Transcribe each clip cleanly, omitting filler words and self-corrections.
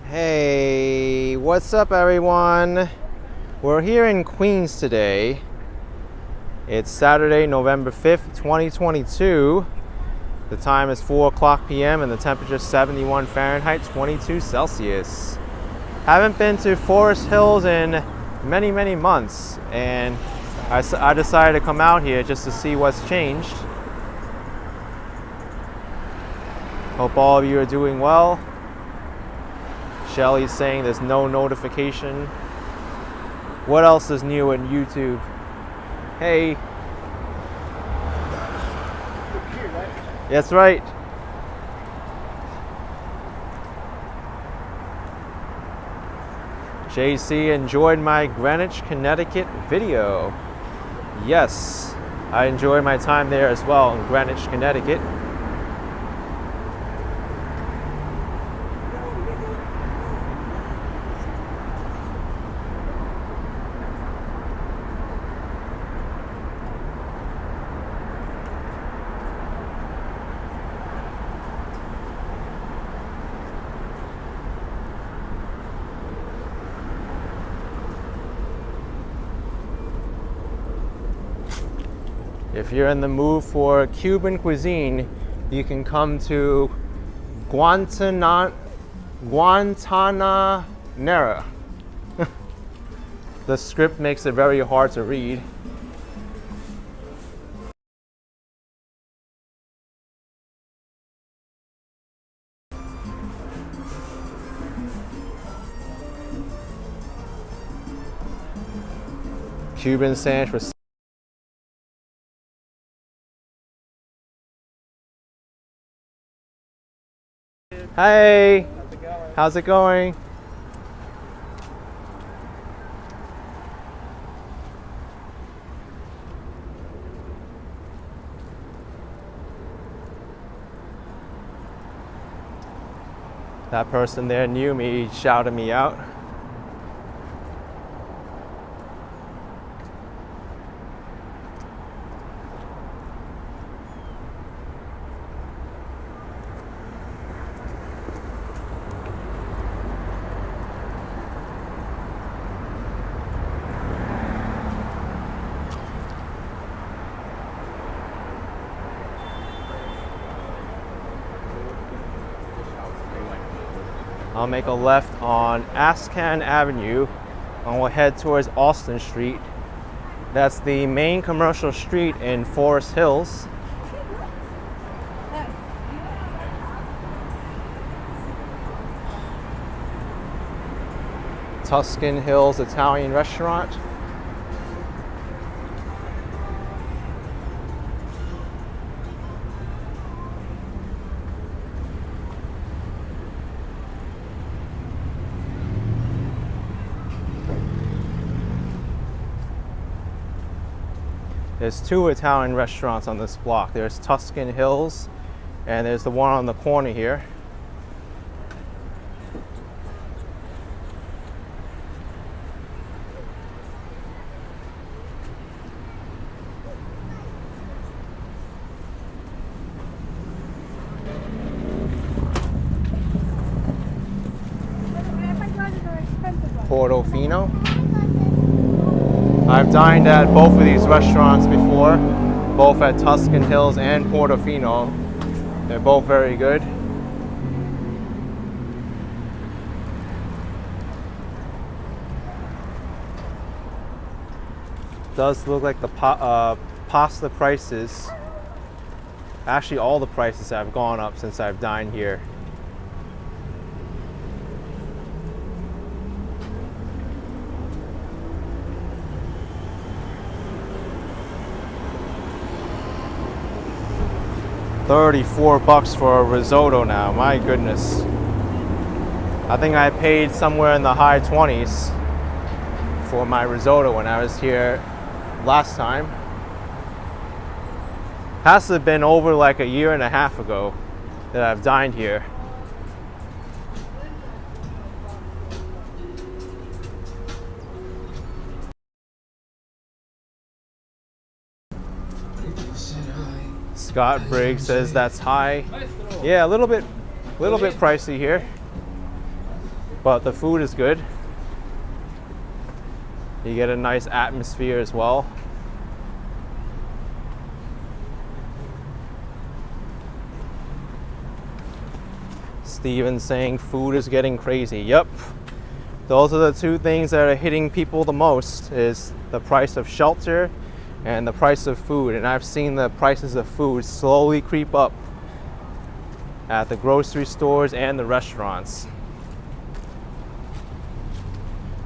Hey, what's up everyone? We're here in Queens today. It's Saturday, November 5th, 2022. The time is 4 o'clock p.m. and the temperature is 71 Fahrenheit, 22 Celsius. Haven't been to Forest Hills in many months, and I decided to come out here just to see what's changed. Hope all of you are doing well. Shelly's saying there's no notification. What else is new in YouTube? Hey. That's right. JC enjoyed my Greenwich, Connecticut video. Yes, I enjoyed my time there as well in Greenwich, Connecticut. If you're in the mood for Cuban cuisine, you can come to Guantanamera. The script makes it very hard to read. Cuban sandwich with Hey, how's it going? That person there knew me, shouted me out. I'll make a left on Ascan Avenue and we'll head towards Austin Street. That's the main commercial street in Forest Hills. Tuscan Hills Italian Restaurant. There's two Italian restaurants on this block. There's Tuscan Hills and there's the one on the corner here. Portofino. I've dined at both of these restaurants before, both at Tuscan Hills and Portofino. They're both very good. Does look like the pasta prices, actually all the prices have gone up since I've dined here. $34 for a risotto now, my goodness. I think I paid somewhere in the high 20s for my risotto when I was here last time. Has to have been over like a year and a half ago that I've dined here. Scott Briggs says that's high. Yeah, a little bit pricey here. but the food is good. You get a nice atmosphere as well. Steven's saying food is getting crazy. Yep. Those are the two things that are hitting people the most, is the price of shelter and the price of food. And I've seen the prices of food slowly creep up at the grocery stores and the restaurants.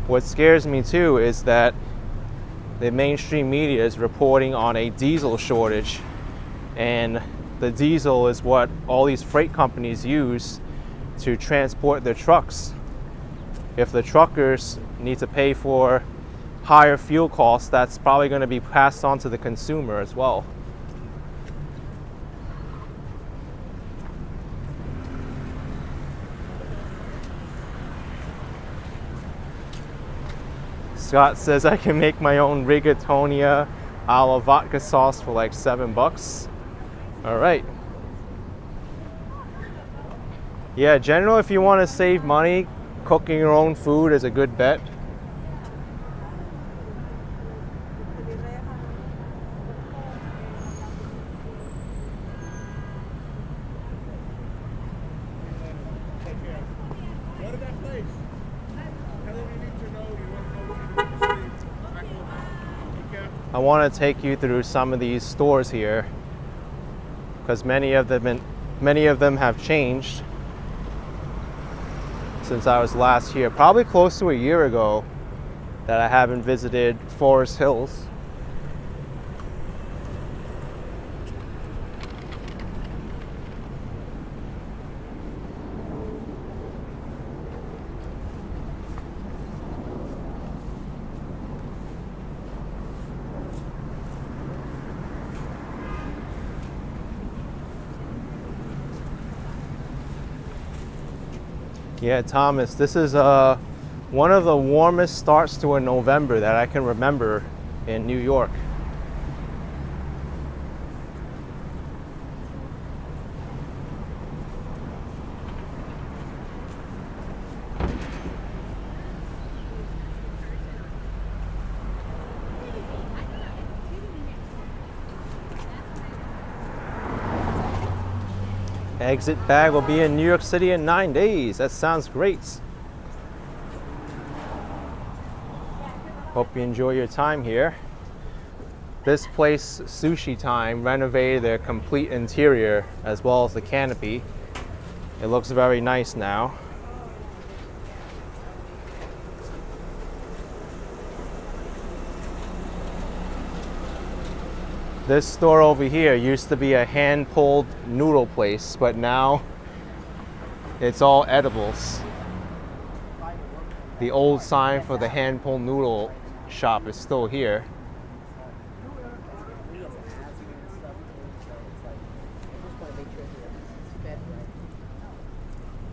What scares me too is that the mainstream media is reporting on a diesel shortage, and the diesel is what all these freight companies use to transport their trucks. If the truckers need to pay for higher fuel costs, that's probably going to be passed on to the consumer as well. Scott says I can make my own rigatoni a la vodka sauce for like $7. All right. Yeah, generally if you want to save money, cooking your own food is a good bet. I want to take you through some of these stores here because many of them have changed since I was last here, probably close to a year ago that I haven't visited Forest Hills. Yeah, Thomas, this is one of the warmest starts to a November that I can remember in New York. Exit bag will be in New York City in 9 days. That sounds great. Hope you enjoy your time here. This place, Sushi Time, renovated their complete interior as well as the canopy. It looks very nice now. This store over here used to be a hand-pulled noodle place, but now it's all edibles. The old sign for the hand-pulled noodle shop is still here.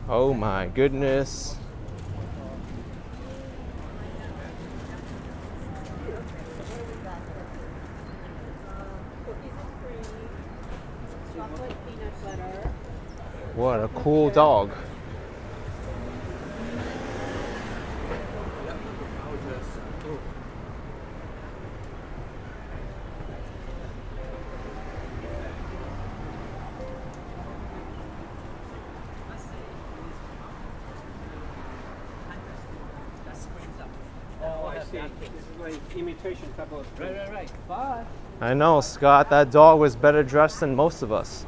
Oh my goodness. What a cool dog. Oh, I see. This is like imitation type of. Right. Bye. I know, Scott, that dog was better dressed than most of us.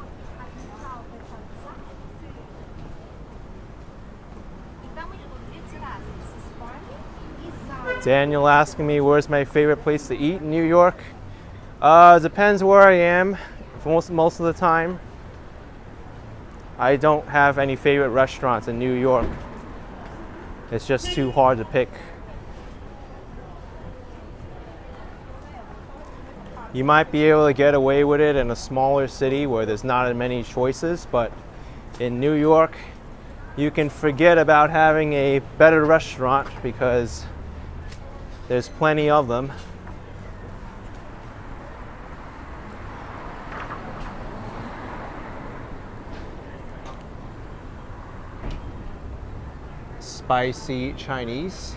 Daniel asking me where's my favorite place to eat in New York. Depends where I am. Most of the time, I don't have any favorite restaurants in New York. It's just too hard to pick. You might be able to get away with it in a smaller city where there's not as many choices, but in New York, you can forget about having a better restaurant because there's plenty of them. spicy Chinese.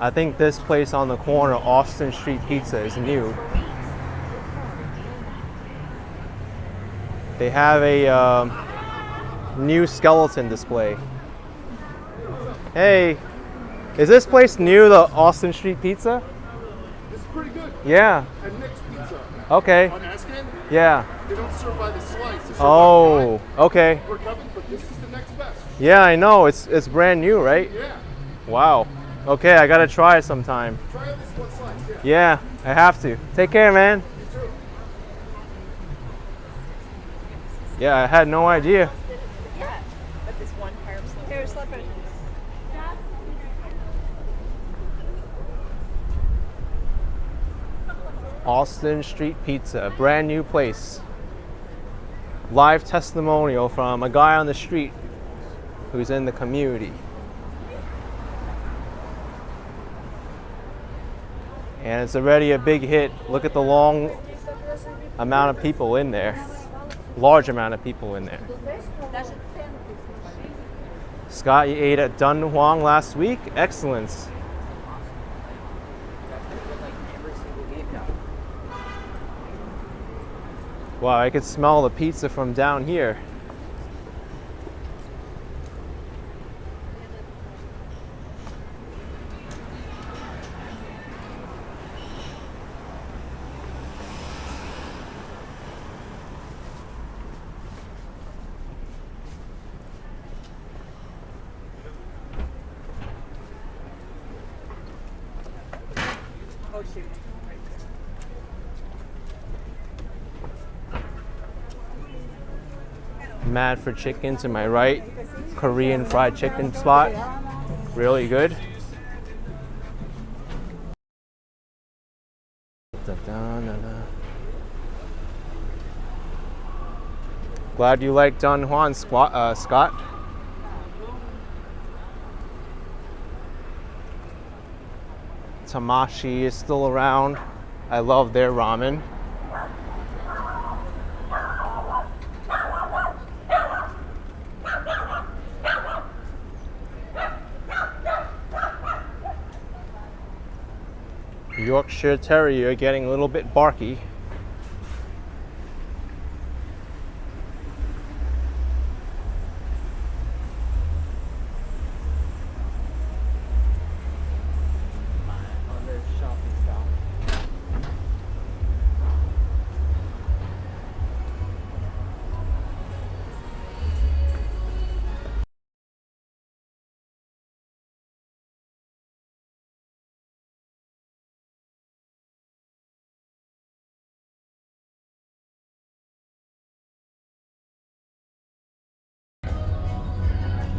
I think this place on the corner, Austin Street Pizza, is new. They have a new skeleton display. Hey, is this place new, the Austin Street Pizza? It's pretty good. Yeah. And Nick's Pizza. Okay. On Askin, Yeah. they don't serve by the slice. They serve Oh, by okay. We're covered, but this is the next best. Yeah, I know. It's brand new, right? Yeah. Wow. Okay, I gotta try it sometime. Try at least one slice. Yeah. Yeah, I have to. Take care, man. You too. Yeah, I had no idea. Yeah, but this one pair of slippers. Austin Street Pizza, brand new place. Live testimonial from a guy on the street who's in the community. And it's already a big hit. Look at the long amount of people in there. Large amount of people in there. Scott, you ate at Dun Huang last week? Excellent. Wow, I could smell the pizza from down here. Oh, shoot. Mad for Chicken to my right. Korean fried chicken spot. Really good. Glad you like Don Juan, Scott. Tamashi is still around. I love their ramen. Yorkshire Terrier getting a little bit barky.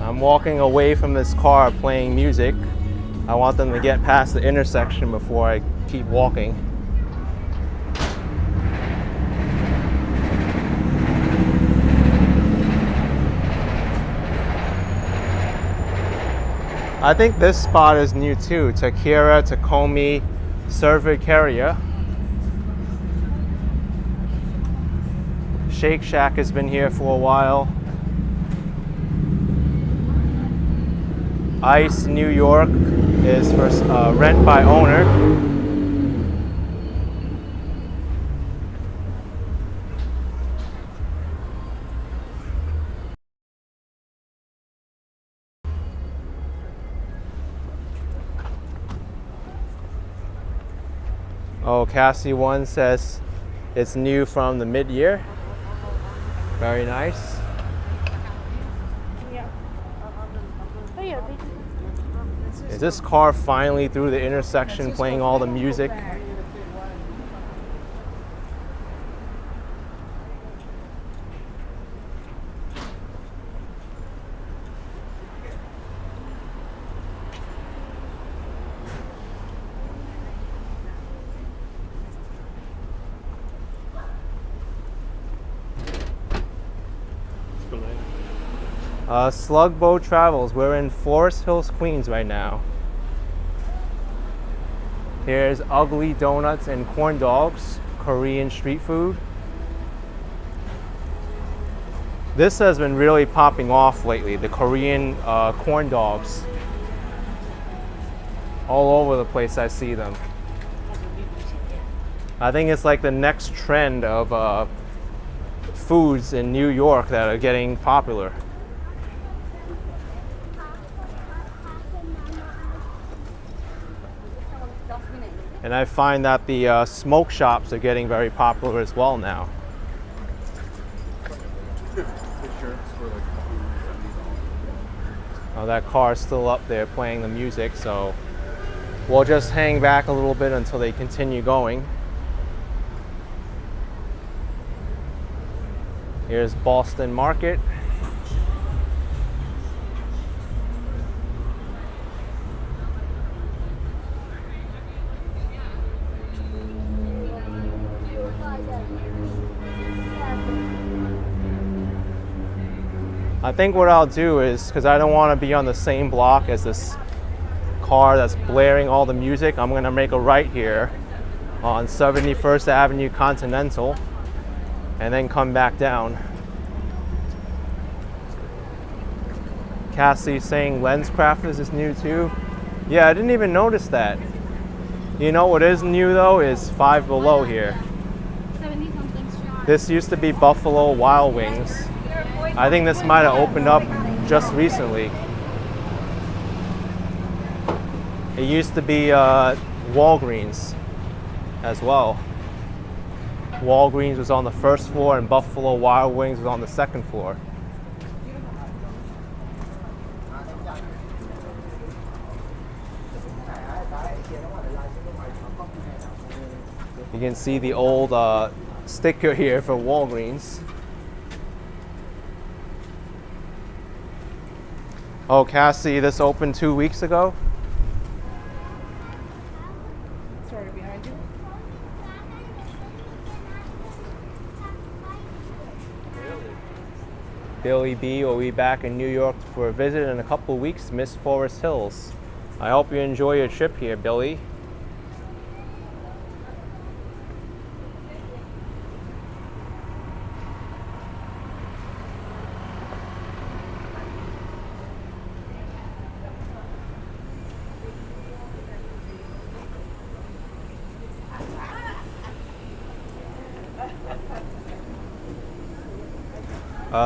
I'm walking away from this car playing music. I want them to get past the intersection before I keep walking. I think this spot is new too. Takira, Takomi, Cerveceria. Shake Shack has been here for a while. Ice New York is for rent by owner. Oh, Cassie One says it's new from the mid-year. Very nice. Is this car finally through the intersection playing all the music? Slugboat Travels. We're in Forest Hills, Queens right now. Here's Ugly Donuts and Corn Dogs, Korean street food. This has been really popping off lately, the Korean corn dogs. All over the place I see them. I think it's like the next trend of foods in New York that are getting popular. And I find that the smoke shops are getting very popular as well now. Oh, that car's still up there playing the music, so we'll just hang back a little bit until they continue going. Here's Boston Market. I think what I'll do is, because I don't want to be on the same block as this car that's blaring all the music, I'm going to make a right here on 71st Avenue Continental and then come back down. Cassie's saying LensCrafters is new too. Yeah, I didn't even notice that. You know what is new though is Five Below here. This used to be Buffalo Wild Wings. I think this might have opened up just recently. It used to be Walgreens as well. Walgreens was on the first floor and Buffalo Wild Wings was on the second floor. You can see the old sticker here for Walgreens. Oh, Cassie, this opened 2 weeks ago? Sorry, behind you. Billy B will be back in New York for a visit in a couple of weeks, Miss Forest Hills. I hope you enjoy your trip here, Billy.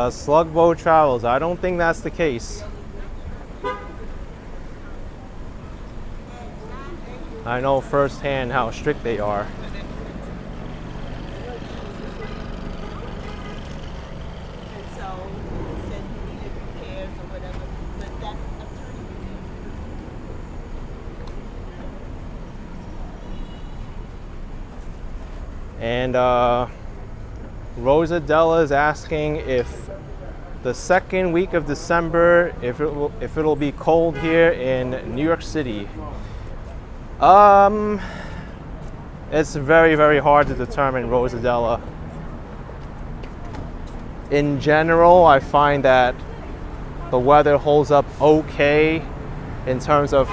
Slugboat Travels. I don't think that's the case. I know firsthand how strict they are. And so he said he needed repairs or whatever, but that attorney. And Rosadella is asking if the second week of December, if it'll be cold here in New York City. It's very, very hard to determine, Rosadella. In general, I find that the weather holds up okay in terms of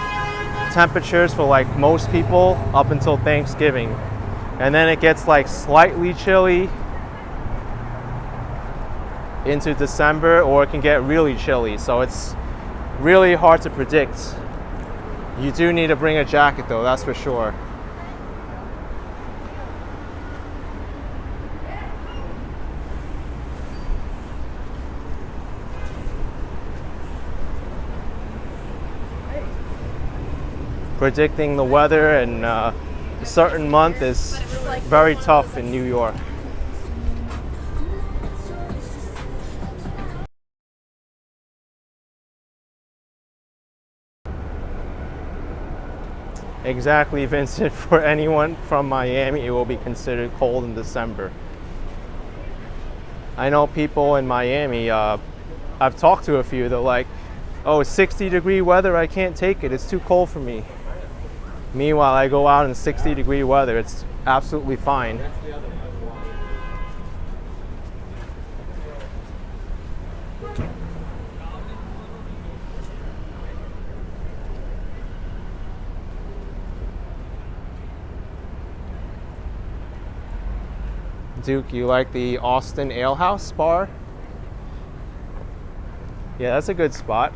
temperatures for like most people up until Thanksgiving. And then it gets like slightly chilly into December, or it can get really chilly. So it's really hard to predict. You do need to bring a jacket though, that's for sure. Predicting the weather in a certain month is very tough in New York. Exactly, Vincent. For anyone from Miami, it will be considered cold in December. I know people in Miami, I've talked to a few, they're like, oh, it's 60-degree weather, I can't take it, it's too cold for me. Meanwhile, I go out in 60-degree weather, it's absolutely fine. Duke, you like the Austin Ale House bar? Yeah, that's a good spot.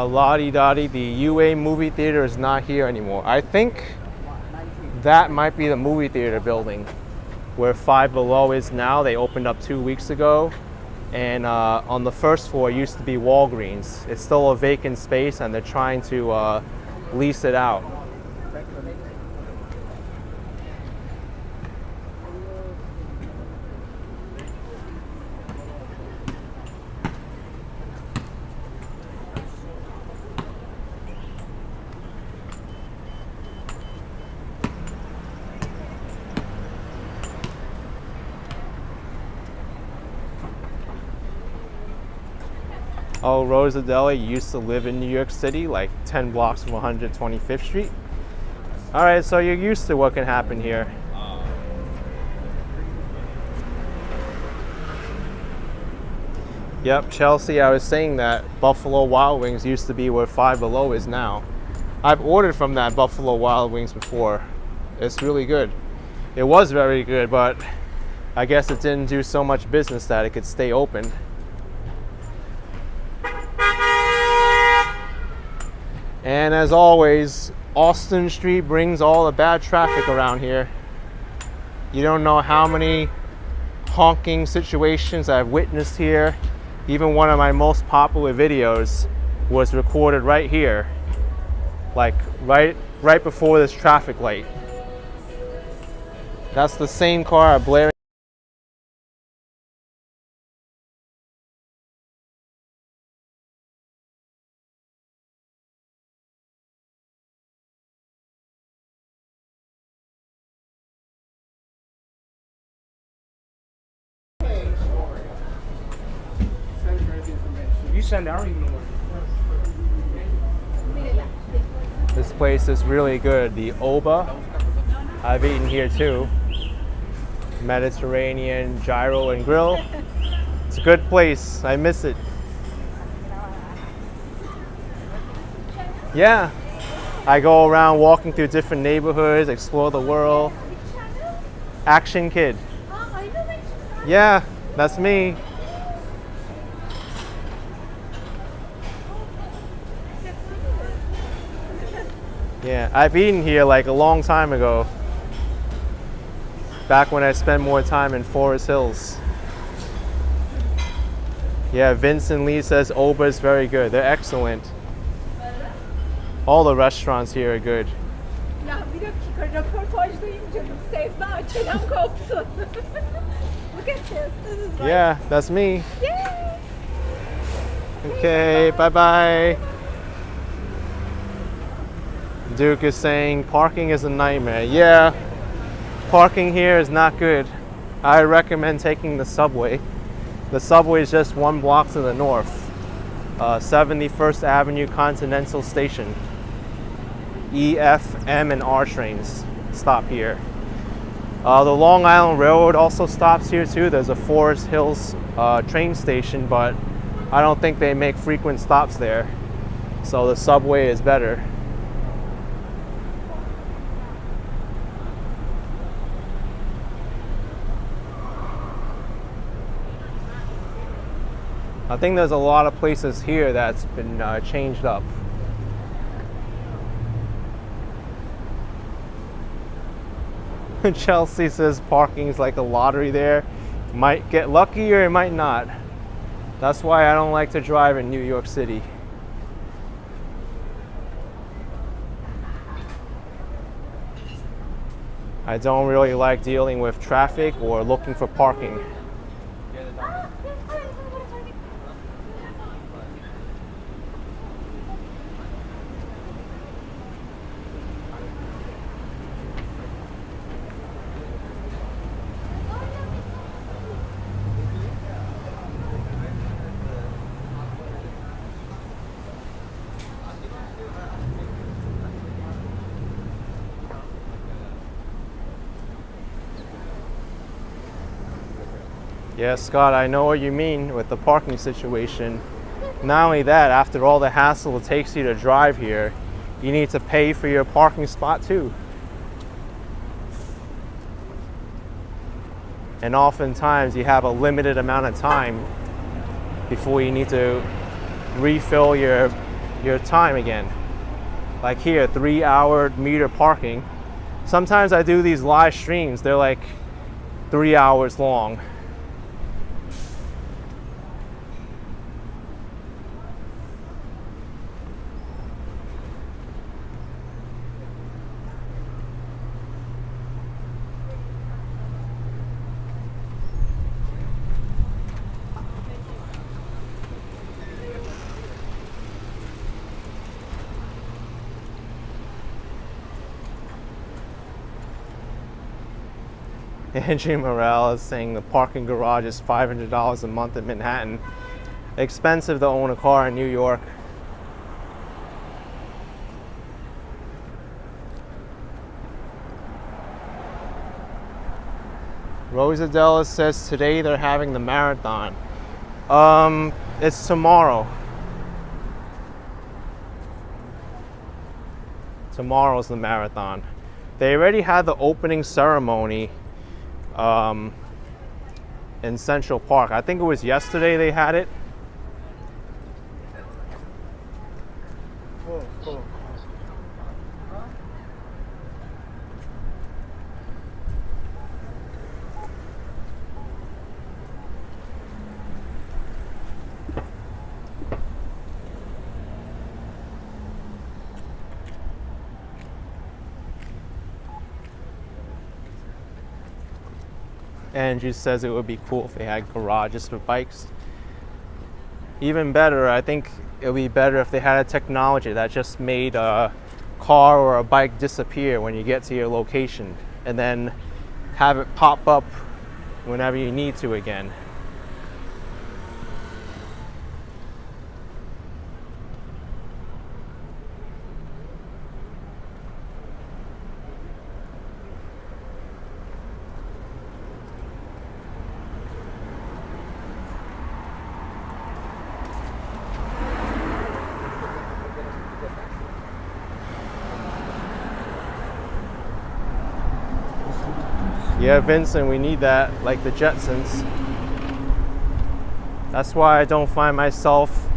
La-di-da-di, the UA movie theater is not here anymore. I think that might be the movie theater building where Five Below is now. They opened up 2 weeks ago. And on the first floor used to be Walgreens. It's still a vacant space and they're trying to lease it out. Oh, Rosa Deli used to live in New York City, like 10 blocks from 125th Street. All right, so you're used to what can happen here. Yep, Chelsea, I was saying that Buffalo Wild Wings used to be where Five Below is now. I've ordered from that Buffalo Wild Wings before. It's really good. It was very good, but I guess it didn't do so much business that it could stay open. And as always, Austin Street brings all the bad traffic around here. You don't know how many honking situations I've witnessed here. Even one of my most popular videos was recorded right here, like right before this traffic light. That's the same car blaring. You send out even more. This place is really good. The Oba, I've eaten here too. Mediterranean gyro and grill. It's a good place. I miss it. Yeah, I go around walking through different neighborhoods, explore the world. Action Kid. Yeah, that's me. Yeah, I've eaten here like a long time ago. Back when I spent more time in Forest Hills. Yeah, Vincent Lee says Oba is very good. They're excellent. All the restaurants here are good. Ya bir dakika röportajdayım canım. Sevda çenem kopsun. Look at this. This is like, Yeah, that's me. yay! Okay, bye-bye. Duke is saying parking is a nightmare. Yeah, parking here is not good. I recommend taking the subway. The subway is just 1 block to the north. 71st Avenue Continental Station. E, F, M, and R trains stop here. The Long Island Railroad also stops here too. There's a Forest Hills train station, but I don't think they make frequent stops there. So the subway is better. I think there's a lot of places here that's been changed up. Chelsea says parking is like a lottery there. Might get lucky or it might not. That's why I don't like to drive in New York City. I don't really like dealing with traffic or looking for parking. Yeah, Scott, I know what you mean with the parking situation. Not only that, after all the hassle it takes you to drive here, you need to pay for your parking spot too. And oftentimes you have a limited amount of time before you need to refill your time again. Like here, 3-hour meter parking. Sometimes I do these live streams, they're like 3 hours long. Angie Morales saying the parking garage is $500 a month in Manhattan. Expensive to own a car in New York. Rosadella says today they're having the marathon. It's tomorrow. Tomorrow's the marathon. They already had the opening ceremony in Central Park. I think it was yesterday they had it. Andrew says it would be cool if they had garages for bikes. Even better, I think it would be better if they had a technology that just made a car or a bike disappear when you get to your location and then have it pop up whenever you need to again. Yeah, Vincent, we need that, like the Jetsons. That's why I don't find myself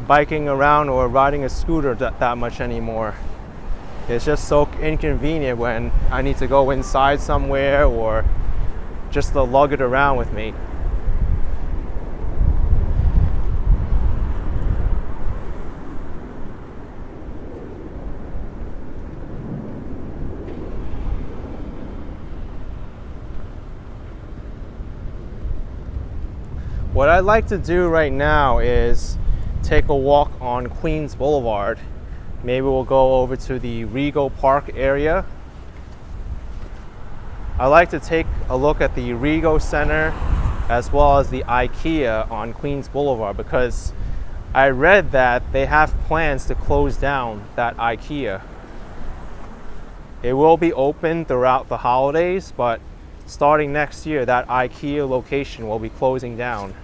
biking around or riding a scooter that much anymore. It's just so inconvenient when I need to go inside somewhere or just to lug it around with me. What I'd like to do right now is take a walk on Queens Boulevard. Maybe we'll go over to the Rego Park area. I like to take a look at the Rego Center as well as the IKEA on Queens Boulevard because I read that they have plans to close down that IKEA. It will be open throughout the holidays, but starting next year, that IKEA location will be closing down.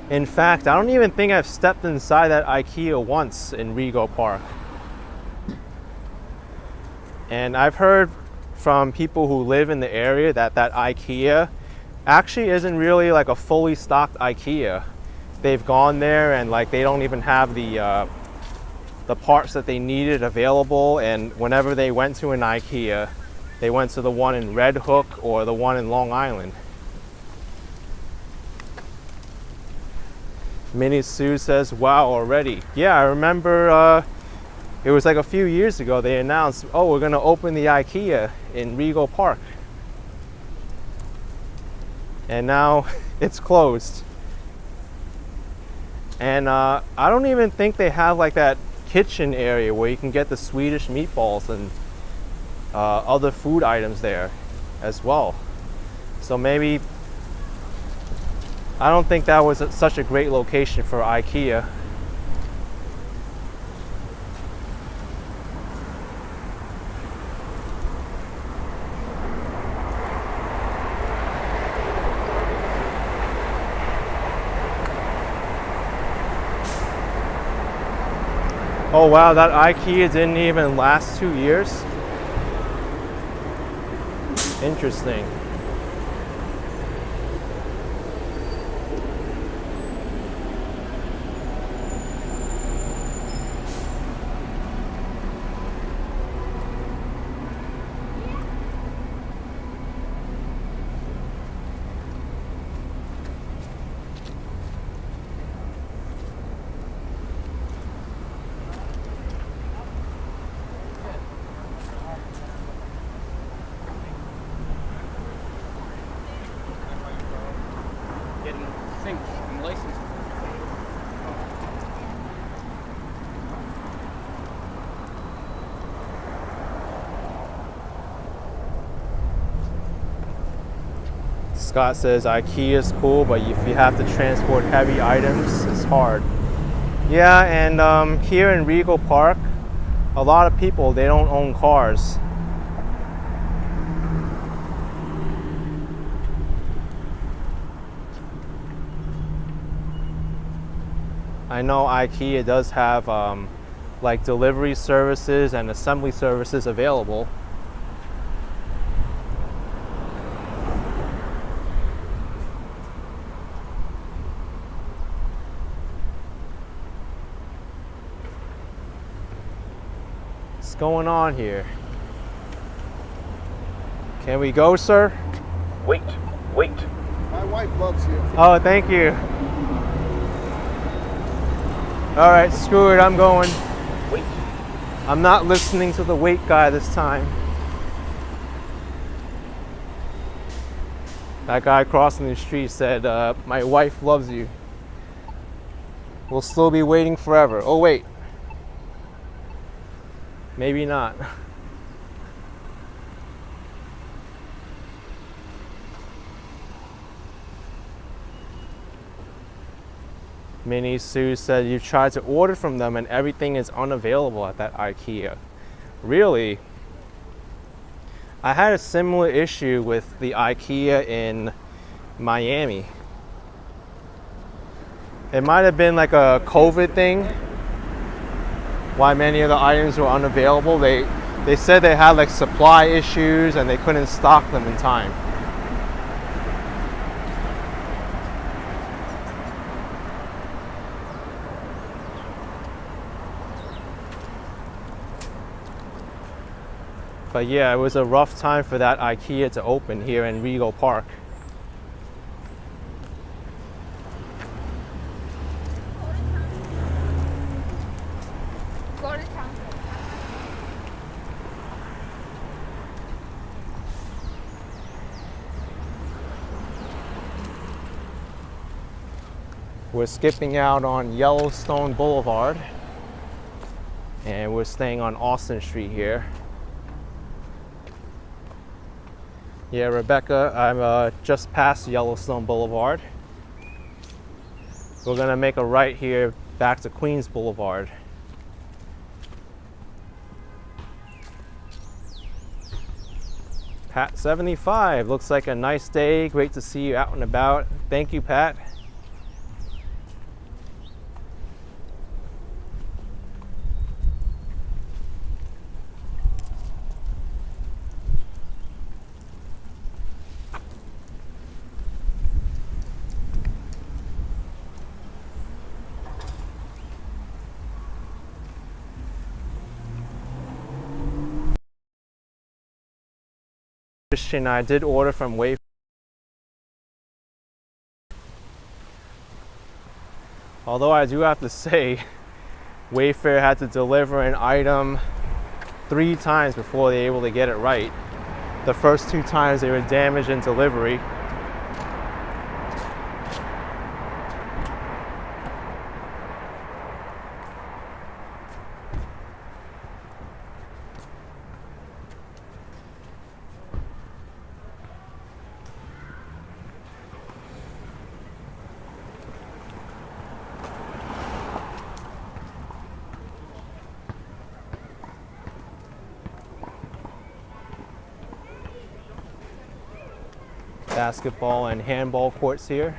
In fact, I don't even think I've stepped inside that IKEA once in Rego Park. And I've heard from people who live in the area that that IKEA actually isn't really like a fully stocked IKEA. They've gone there and like they don't even have the parts that they needed available, and whenever they went to an IKEA, they went to the one in Red Hook or the one in Long Island. Minnie Sue says, wow, already. Yeah, I remember it was like a few years ago they announced, oh, we're gonna open the IKEA in Rego Park. And now it's closed. And I don't even think they have like that kitchen area where you can get the Swedish meatballs and other food items there as well. So maybe, I don't think that was such a great location for IKEA. Oh wow, that IKEA didn't even last 2 years? Interesting. Getting things and licenses. Scott says IKEA is cool, but if you have to transport heavy items, it's hard. Yeah, and here in Rego Park, a lot of people, they don't own cars. I know IKEA does have like delivery services and assembly services available. What's going on here? Can we go, sir? Wait. My wife loves you. Oh, thank you. All right, screw it, I'm going. Wait. I'm not listening to the wait guy this time. That guy crossing the street said, my wife loves you. We'll still be waiting forever. Oh, wait. Maybe not. Minnie Sue said you tried to order from them and everything is unavailable at that IKEA. Really? I had a similar issue with the IKEA in Miami. It might have been like a COVID thing, why many of the items were unavailable. They said they had like supply issues and they couldn't stock them in time. But yeah, it was a rough time for that IKEA to open here in Rego Park. Go to town. We're skipping out on Yellowstone Boulevard and we're staying on Austin Street here. Yeah, Rebecca, I'm just past Yellowstone Boulevard. We're gonna make a right here back to Queens Boulevard. Pat 75, looks like a nice day. Great to see you out and about. Thank you, Pat. Christian, I did order from Wayfair. Although I do have to say, Wayfair had to deliver an item 3 times before they were able to get it right. The first 2 times they were damaged in delivery. Basketball and handball courts here.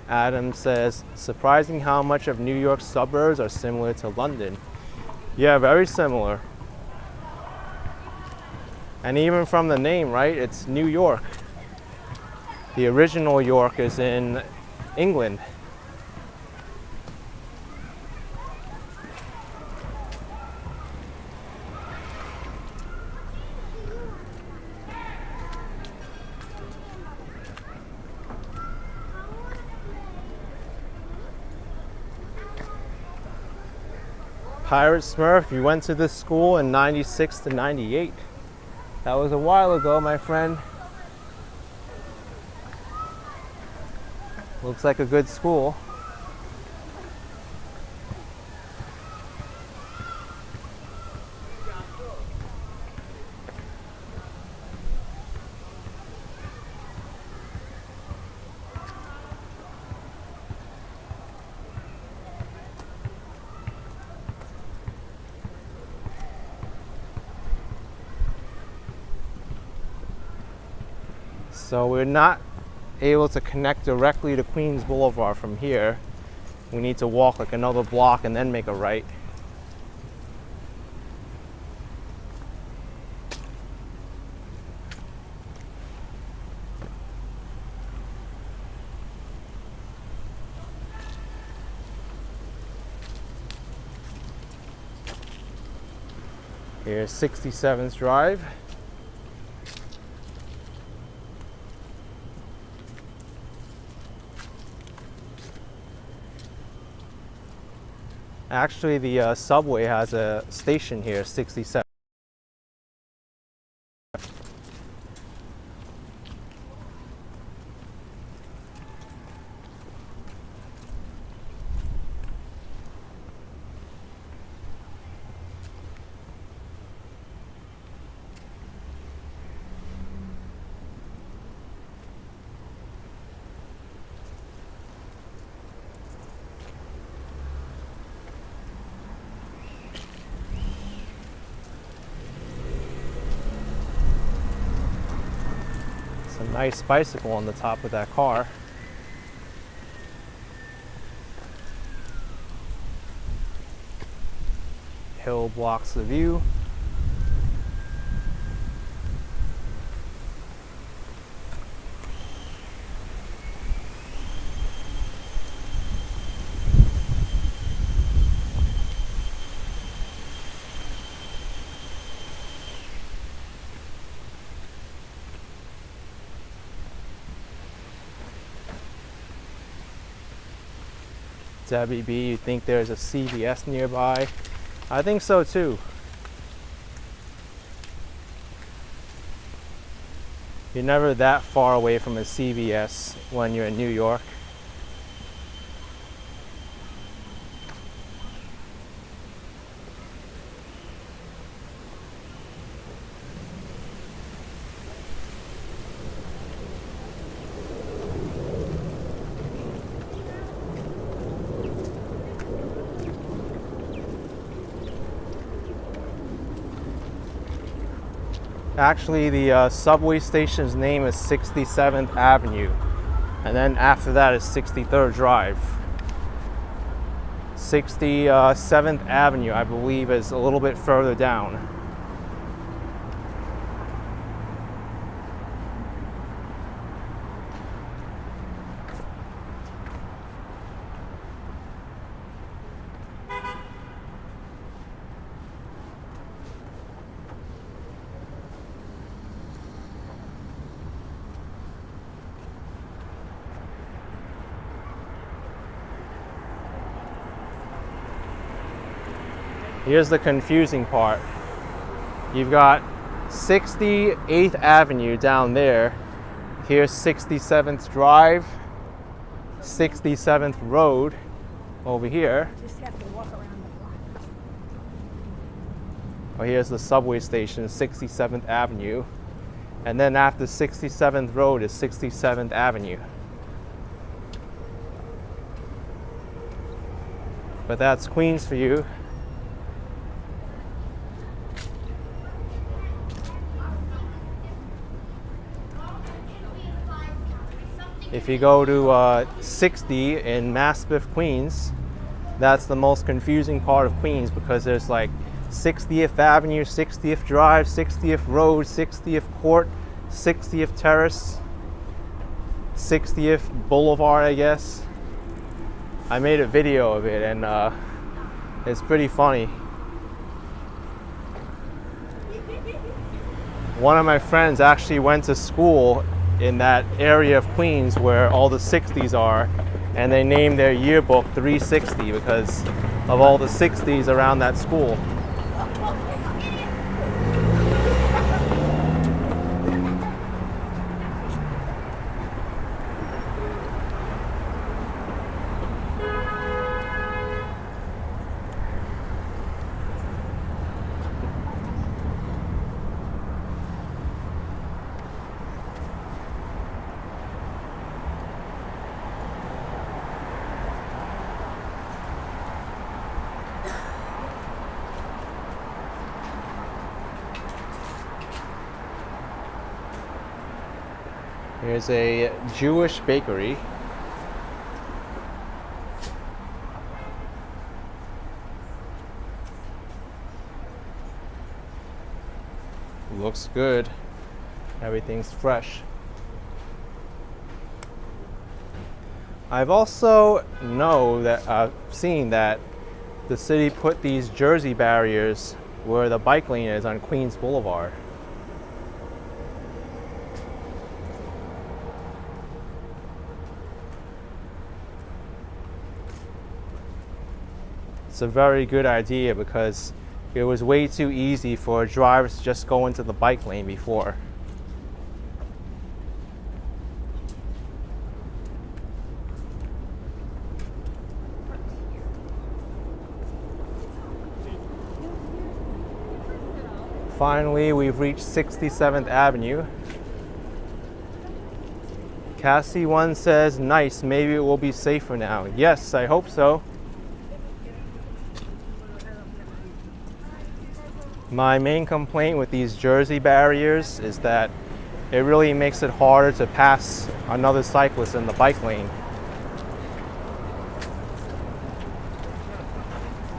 Adam says, surprising how much of New York's suburbs are similar to London. Yeah, very similar. And even from the name, right? It's New York. The original York is in England. Pirate Smurf, you went to this school in 96 to 98. That was a while ago, my friend. Looks like a good school. So we're not able to connect directly to Queens Boulevard from here. We need to walk like another block and then make a right. Here's 67th Drive. Actually, the subway has a station here, 67. Nice bicycle on the top of that car. Hill blocks the view. Debbie B, you think there's a CVS nearby? I think so too. You're never that far away from a CVS when you're in New York. Actually, the subway station's name is 67th Avenue, and then after that is 63rd Drive. 67th Avenue, I believe, is a little bit further down. Here's the confusing part. You've got 68th Avenue down there. Here's 67th Drive, 67th Road over here. Just have to walk around the block. Oh, here's the subway station, 67th Avenue. And then after 67th Road is 67th Avenue. But that's Queens for you. If you go to 60 in Maspeth, Queens, that's the most confusing part of Queens because there's like 60th Avenue, 60th Drive, 60th Road, 60th Court, 60th Terrace, 60th Boulevard, I guess. I made a video of it and it's pretty funny. One of my friends actually went to school in that area of Queens where all the 60s are, and they named their yearbook 360 because of all the 60s around that school. Here's a Jewish bakery. Looks good. Everything's fresh. I've also seen that the city put these Jersey barriers where the bike lane is on Queens Boulevard. It's a very good idea because it was way too easy for drivers to just go into the bike lane before. Finally, we've reached 67th Avenue. Cassie1 says, nice, maybe it will be safer now. Yes, I hope so. My main complaint with these Jersey barriers is that it really makes it harder to pass another cyclist in the bike lane.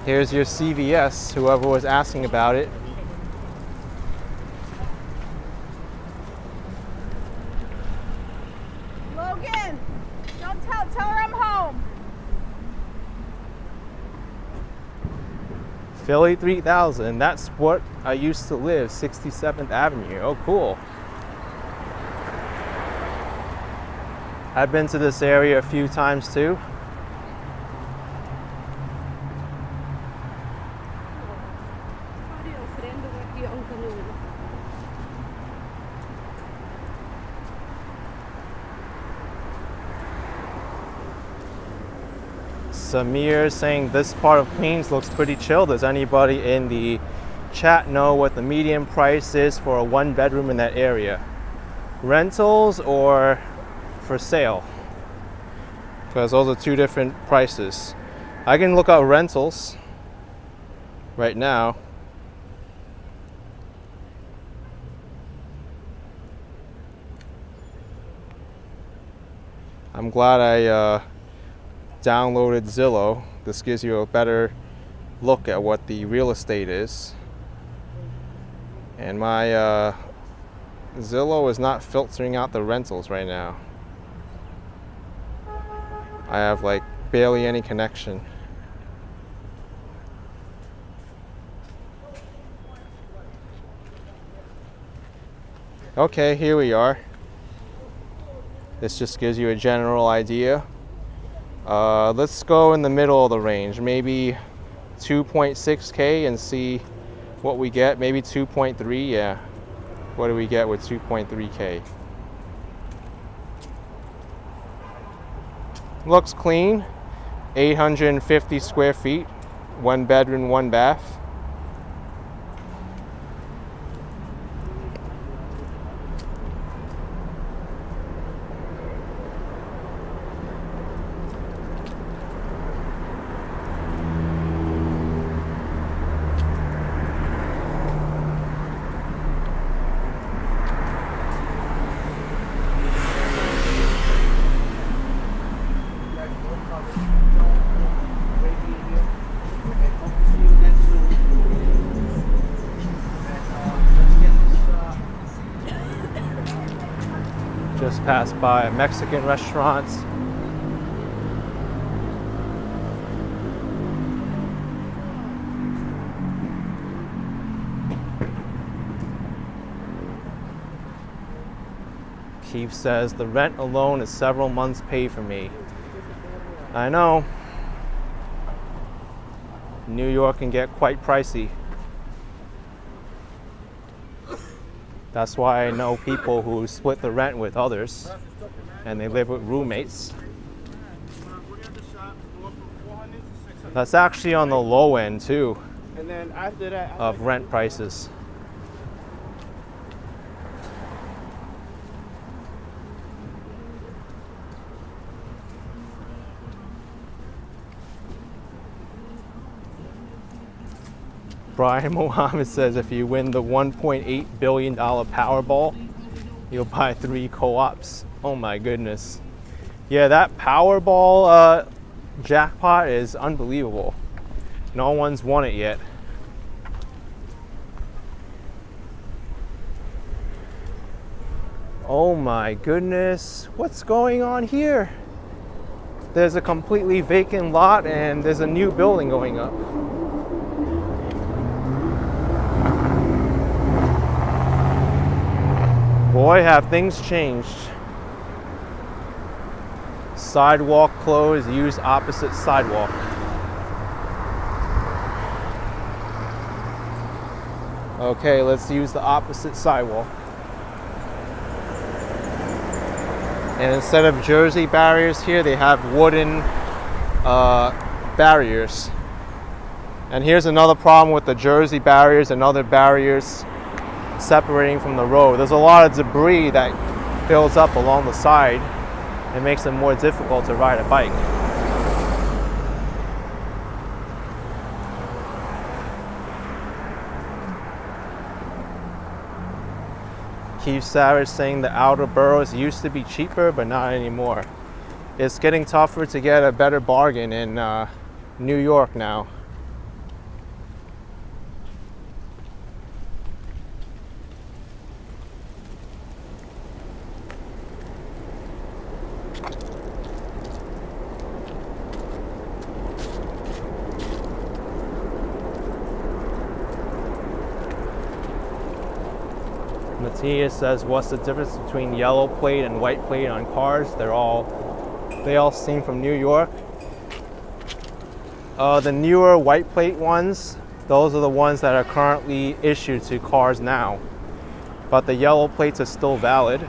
Here's your CVS, whoever was asking about it. Logan, don't tell her I'm home. Philly 3000, that's what I used to live, 67th Avenue. Oh, cool. I've been to this area a few times too. Samir saying this part of Queens looks pretty chill. Does anybody in the chat know what the median price is for a 1-bedroom in that area? Rentals or for sale? Because those are two different prices. I can look up rentals right now. I'm glad I downloaded Zillow. This gives you a better look at what the real estate is. And my Zillow is not filtering out the rentals right now. I have like barely any connection. Okay, here we are. This just gives you a general idea. Let's go in the middle of the range, maybe 2.6K and see what we get. Maybe 2.3, yeah. What do we get with 2.3K? Looks clean. 850 square feet, 1 bedroom, 1 bath. pass by a Mexican restaurant. Keith says, the rent alone is several months' pay for me. I know. New York can get quite pricey. That's why I know people who split the rent with others and they live with roommates. That's actually on the low end too And then after that, of rent prices. Brian Mohammed says if you win the $1.8 billion Powerball, you'll buy 3 co-ops. Oh my goodness. Yeah, that Powerball jackpot is unbelievable. No one's won it yet. Oh my goodness. What's going on here? There's a completely vacant lot and there's a new building going up. Boy, have things changed. Sidewalk closed, use opposite sidewalk. Okay, let's use the opposite sidewalk. And instead of jersey barriers here, they have wooden barriers. And here's another problem with the jersey barriers and other barriers separating from the road. There's a lot of debris that builds up along the side and makes it more difficult to ride a bike. Keith Savage saying the outer boroughs used to be cheaper, but not anymore. It's getting tougher to get a better bargain in New York now. Matthias says, what's the difference between yellow plate and white plate on cars? They all seem from New York. The newer white plate ones, those are the ones that are currently issued to cars now. But the yellow plates are still valid.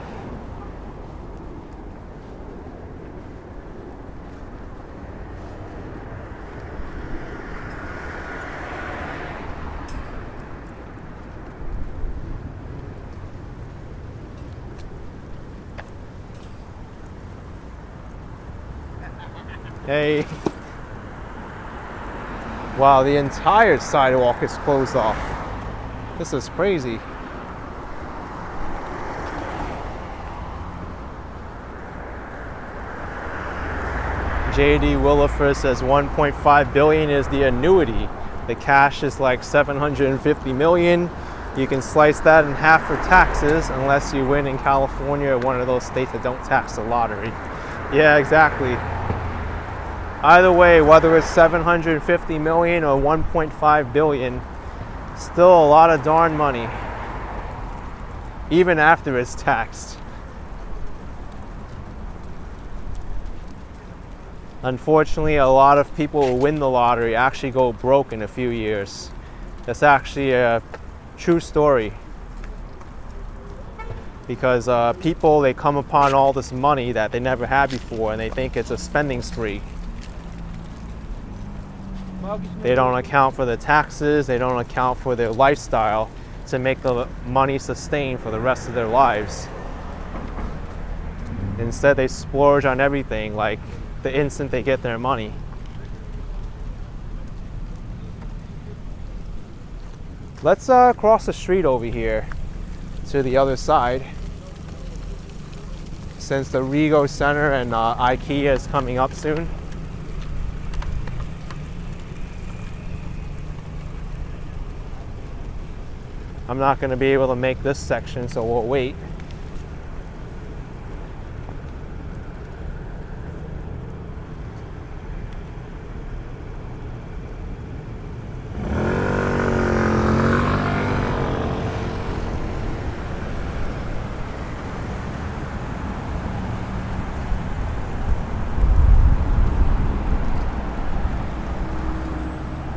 Hey. Wow, the entire sidewalk is closed off. This is crazy. JD Williford says 1.5 billion is the annuity. The cash is like 750 million. You can slice that in half for taxes unless you win in California or one of those states that don't tax the lottery. Yeah, exactly. Either way, whether it's 750 million or 1.5 billion, still a lot of darn money, even after it's taxed. Unfortunately, a lot of people who win the lottery actually go broke in a few years. That's actually a true story. Because people, they come upon all this money that they never had before and they think it's a spending spree. They don't account for the taxes, they don't account for their lifestyle to make the money sustain for the rest of their lives. Instead, they splurge on everything like the instant they get their money. Let's cross the street over here to the other side. Since the Rego Center and IKEA is coming up soon. I'm not going to be able to make this section, so we'll wait.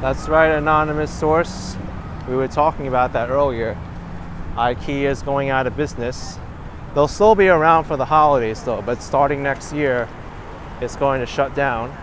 That's right, anonymous source. We were talking about that earlier. IKEA is going out of business. They'll still be around for the holidays though, but starting next year, it's going to shut down.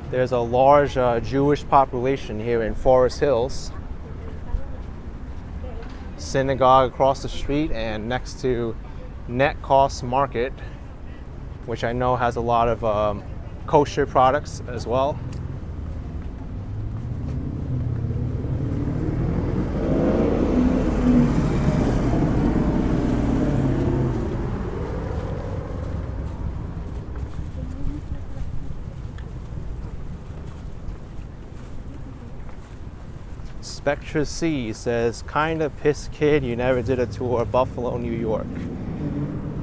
There's a large Jewish population here in Forest Hills. Synagogue across the street and next to Net Cost Market, which I know has a lot of kosher products as well. Spectra C says, kinda pissed kid, you never did a tour of Buffalo, New York.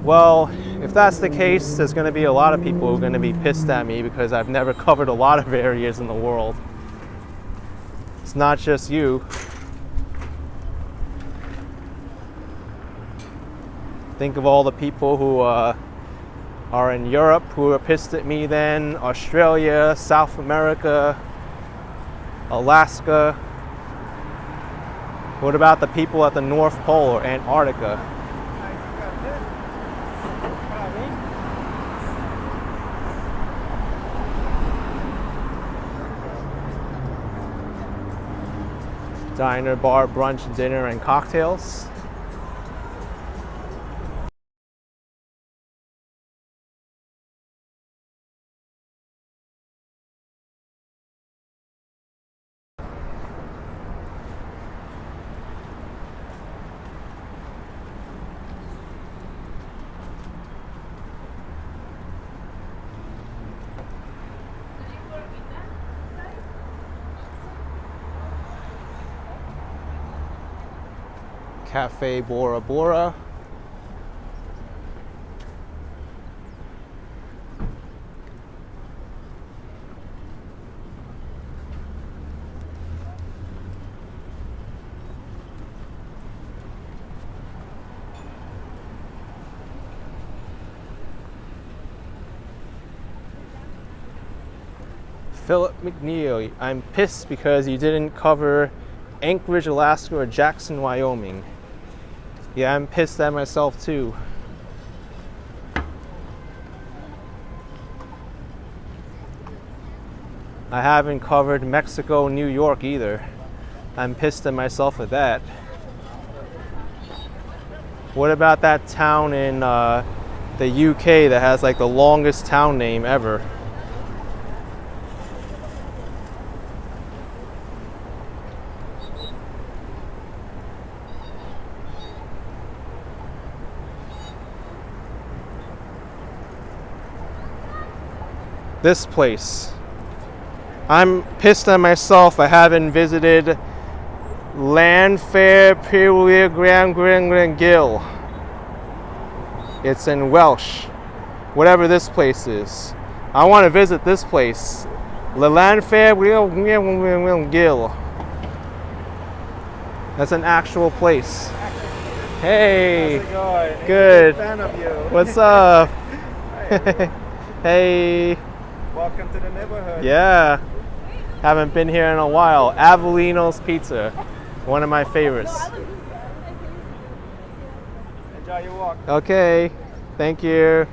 Well, if that's the case, there's going to be a lot of people who are going to be pissed at me because I've never covered a lot of areas in the world. It's not just you. Think of all the people who are in Europe who are pissed at me then, Australia, South America, Alaska. What about the people at the North Pole or Antarctica? Diner, bar, brunch, dinner, and cocktails. Cafe Bora Bora. Philip McNeil, I'm pissed because you didn't cover Anchorage, Alaska, or Jackson, Wyoming. Yeah, I'm pissed at myself too. I haven't covered Mexico, New York either. I'm pissed at myself at that. What about that town in the UK that has like the longest town name ever? This place. I'm pissed at myself. I haven't visited Landfair Pirwir Gill. It's in Welsh. Whatever this place is. I want to visit this place. Landfair Gill. That's an actual place. Hey. How's it going? Good. Fan of you. What's up? Hey. Welcome to the neighborhood. Yeah. Haven't been here in a while. Avellino's Pizza. One of my favorites. Enjoy your walk. Okay. Thank you.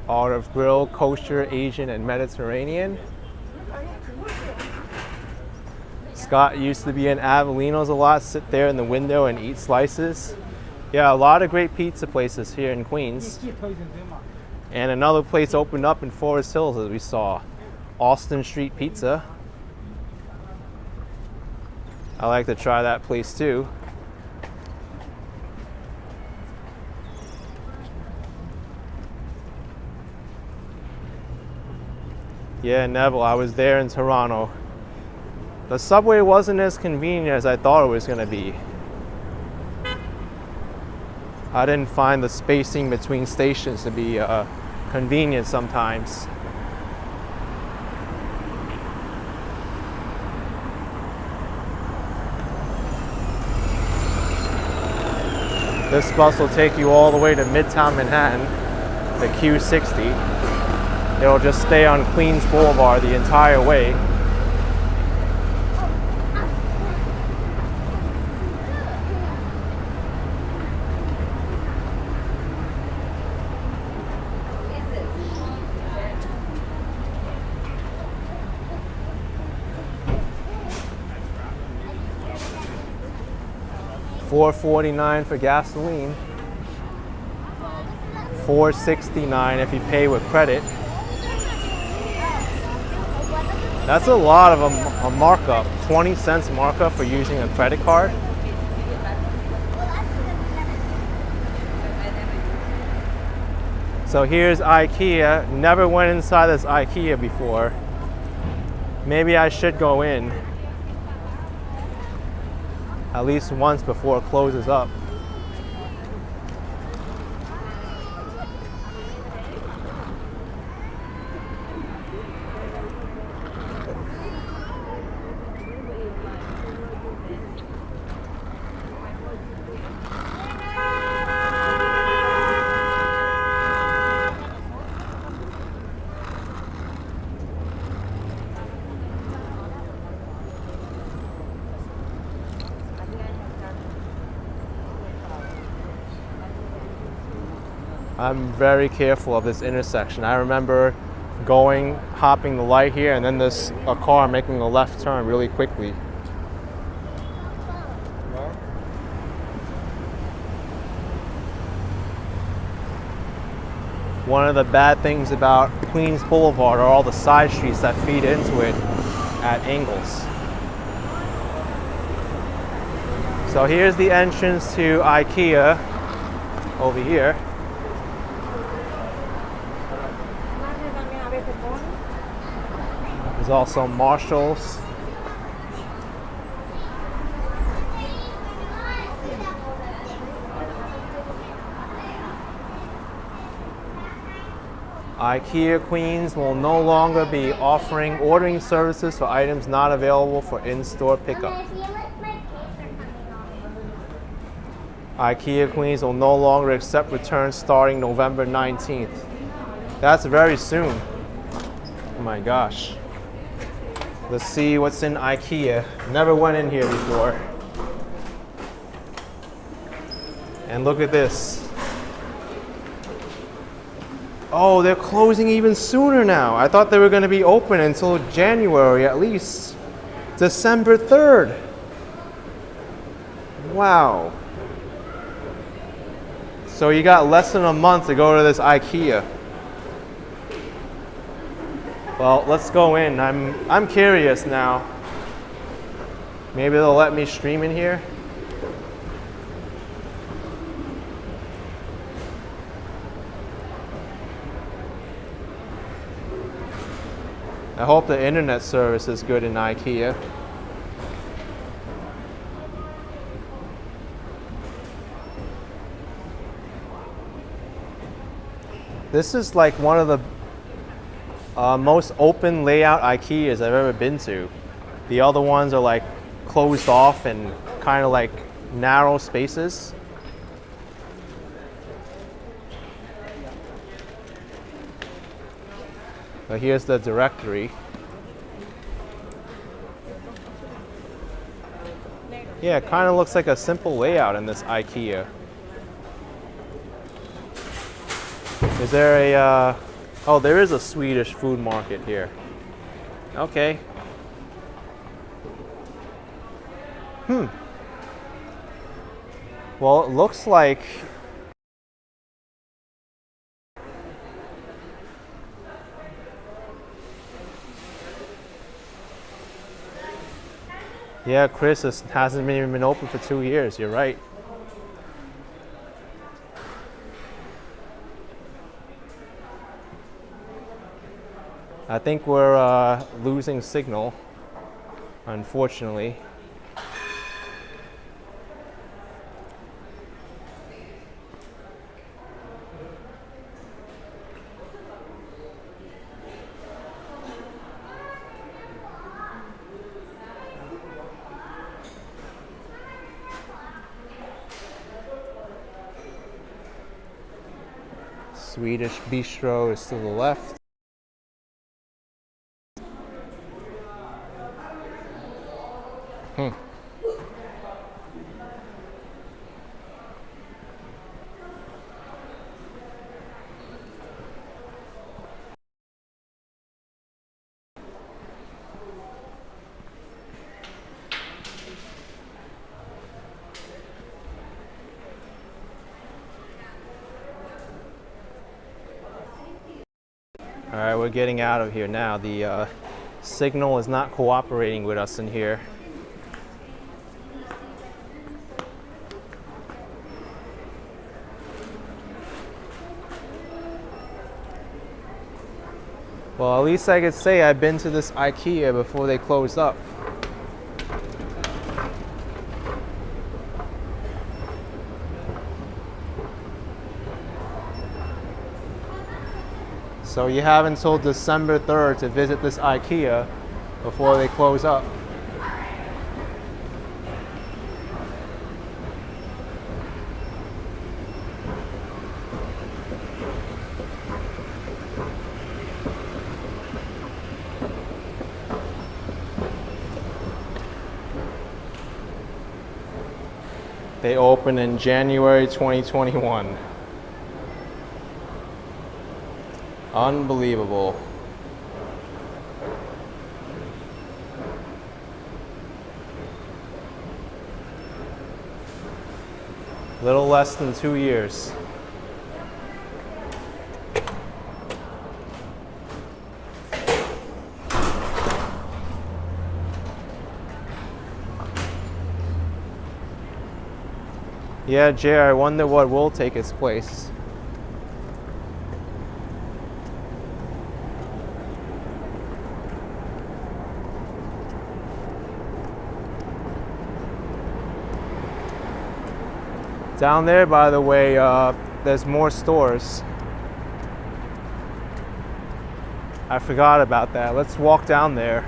Olive Grill, kosher, Asian, and Mediterranean. Scott used to be in Avellino's a lot, sit there in the window and eat slices. Yeah, a lot of great pizza places here in Queens. And another place opened up in Forest Hills, as we saw, Austin Street Pizza. I like to try that place too. Yeah, Neville, I was there in Toronto. The subway wasn't as convenient as I thought it was going to be. I didn't find the spacing between stations to be convenient sometimes. This bus will take you all the way to Midtown Manhattan, the Q60. It'll just stay on Queens Boulevard the entire way. $4.49 for gasoline, $4.69 if you pay with credit. That's a lot of a markup, 20 cents markup for using a credit card. So here's IKEA. Never went inside this IKEA before. Maybe I should go in at least once before it closes up. I'm very careful of this intersection. I remember hopping the light here, and then a car making a left turn really quickly. One of the bad things about Queens Boulevard are all the side streets that feed into it at angles. So here's the entrance to IKEA over here. There's also Marshall's. IKEA Queens will no longer be offering ordering services for items not available for in-store pickup. IKEA Queens will no longer accept returns starting November 19th. That's very soon. Oh my gosh. Let's see what's in IKEA. Never went in here before. And look at this. Oh, they're closing even sooner now. I thought they were going to be open until January at least. December 3rd. Wow. So you got less than a month to go to this IKEA. Well, let's go in. I'm curious now. Maybe they'll let me stream in here. I hope the internet service is good in IKEA. This is like one of the most open layout IKEAs I've ever been to. The other ones are like closed off and kind of like narrow spaces. But here's the directory. Yeah, it kind of looks like a simple layout in this IKEA. Is there a Oh, there is a Swedish food market here. Okay. Well, it looks like yeah, Chris hasn't even been open for 2 years. You're right. I think we're losing signal, unfortunately. Swedish bistro is to the left. All right, we're getting out of here now. The signal is not cooperating with us in here. Well, at least I could say I've been to this IKEA before they closed up. So you have until December 3rd to visit this IKEA before they close up. They open in January 2021. Unbelievable. Little less than 2 years. Yeah, Jay, I wonder what will take its place. Down there, by the way, there's more stores. I forgot about that. Let's walk down there.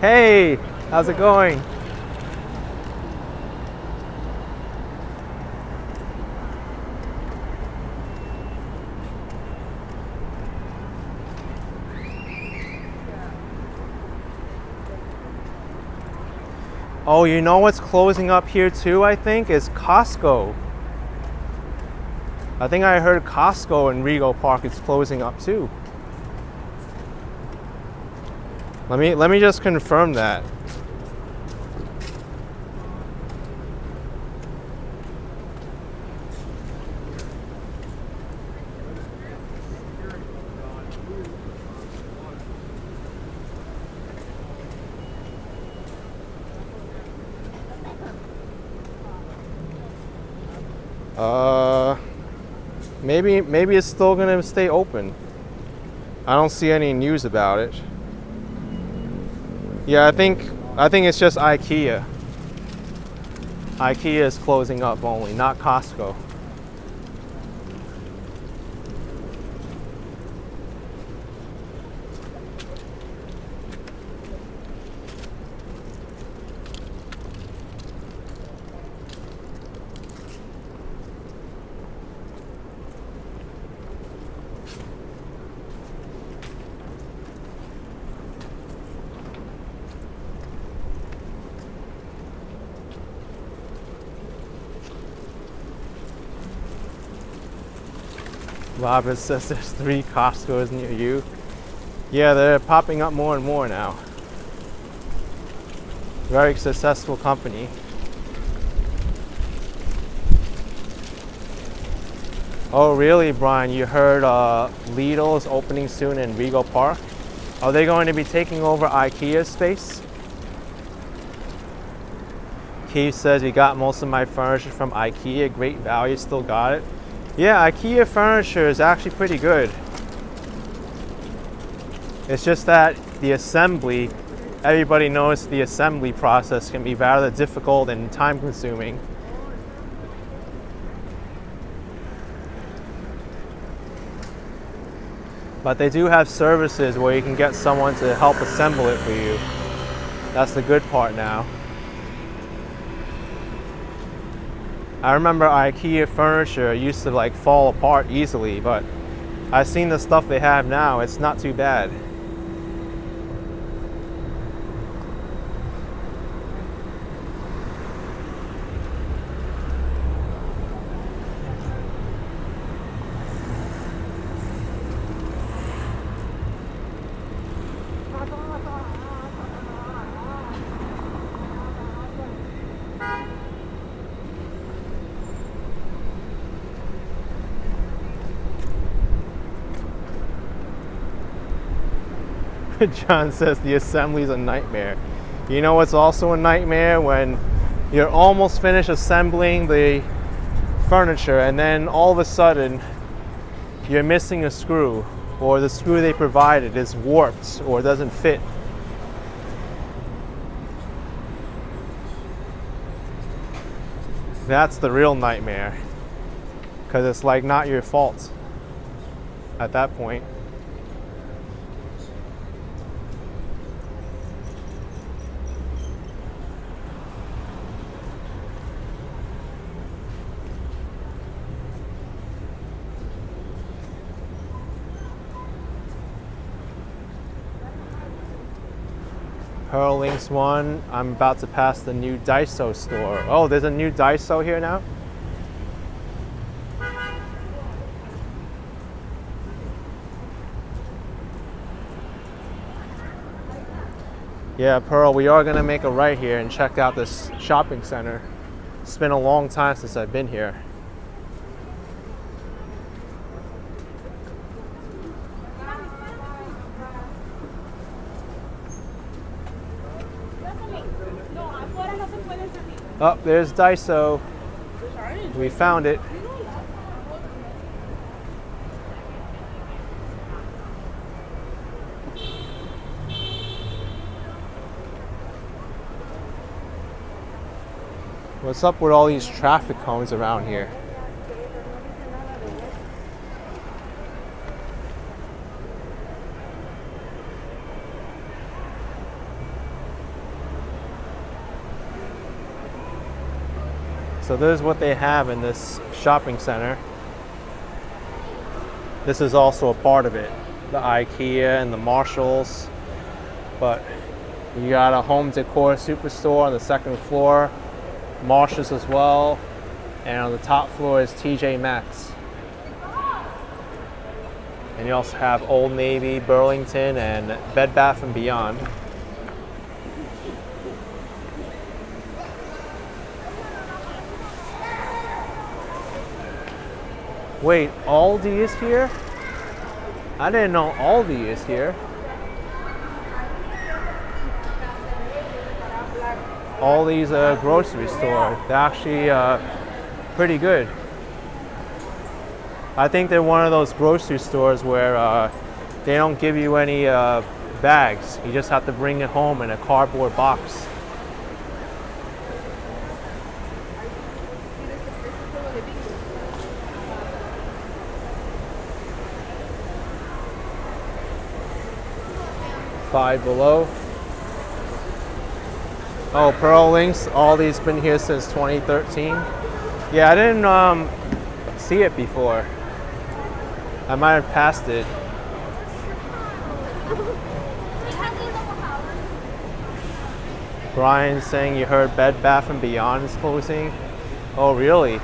Hey, how's it going? Oh, you know what's closing up here too, I think, is Costco. I think I heard Costco in Rego Park is closing up too. Let me just confirm that. Maybe it's still gonna stay open. I don't see any news about it. Yeah, I think it's just IKEA. IKEA is closing up only, not Costco. Robert says there's 3 Costco's near you. Yeah, they're popping up more and more now. Very successful company. Oh really, Brian? You heard Lidl is opening soon in Rego Park? Are they going to be taking over IKEA space? Keith says he got most of my furniture from IKEA. Great value, still got it. Yeah, IKEA furniture is actually pretty good. It's just that the assembly, everybody knows the assembly process can be rather difficult and time consuming. But they do have services where you can get someone to help assemble it for you. That's the good part now. I remember IKEA furniture used to like fall apart easily, but I've seen the stuff they have now, it's not too bad. John says the assembly is a nightmare. You know what's also a nightmare? When you're almost finished assembling the furniture and then all of a sudden you're missing a screw, or the screw they provided is warped or doesn't fit. That's the real nightmare, because it's like not your fault at that point. Pearl Links 1, I'm about to pass the new Daiso store. Oh, there's a new Daiso here now? Yeah, Pearl, we are gonna make a right here and check out this shopping center. It's been a long time since I've been here. Oh, there's Daiso. We found it. What's up with all these traffic cones around here? So this is what they have in this shopping center. This is also a part of it. The IKEA and the Marshalls. But you got a home decor superstore on the second floor. Marshalls as well. And on the top floor is TJ Maxx. And you also have Old Navy, Burlington, and Bed Bath & Beyond. Wait, Aldi is here? I didn't know Aldi is here. Aldi's a grocery store. They're actually pretty good. I think they're one of those grocery stores where they don't give you any bags. You just have to bring it home in a cardboard box. Five Below. Oh, Pearl Links. Aldi's been here since 2013. Yeah, I didn't see it before. I might have passed it. Brian's saying you heard Bed Bath & Beyond is closing. Oh, really?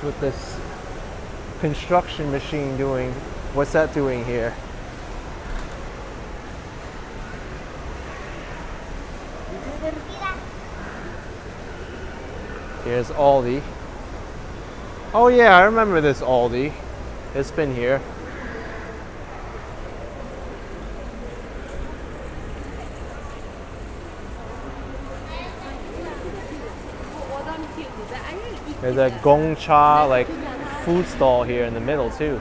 with this construction machine doing? What's that doing here? Here's Aldi. Oh yeah, I remember this Aldi. It's been here. There's a Gongcha like food stall here in the middle too.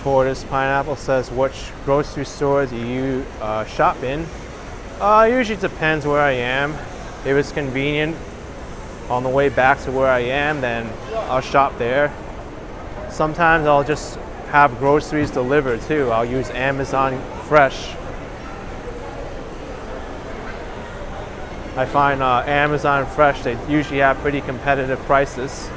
Tortoise Pineapple says, which grocery stores do you shop in? Usually depends where I am. If it's convenient on the way back to where I am, then I'll shop there. Sometimes I'll just have groceries delivered too. I'll use Amazon Fresh. I find Amazon Fresh, they usually have pretty competitive prices.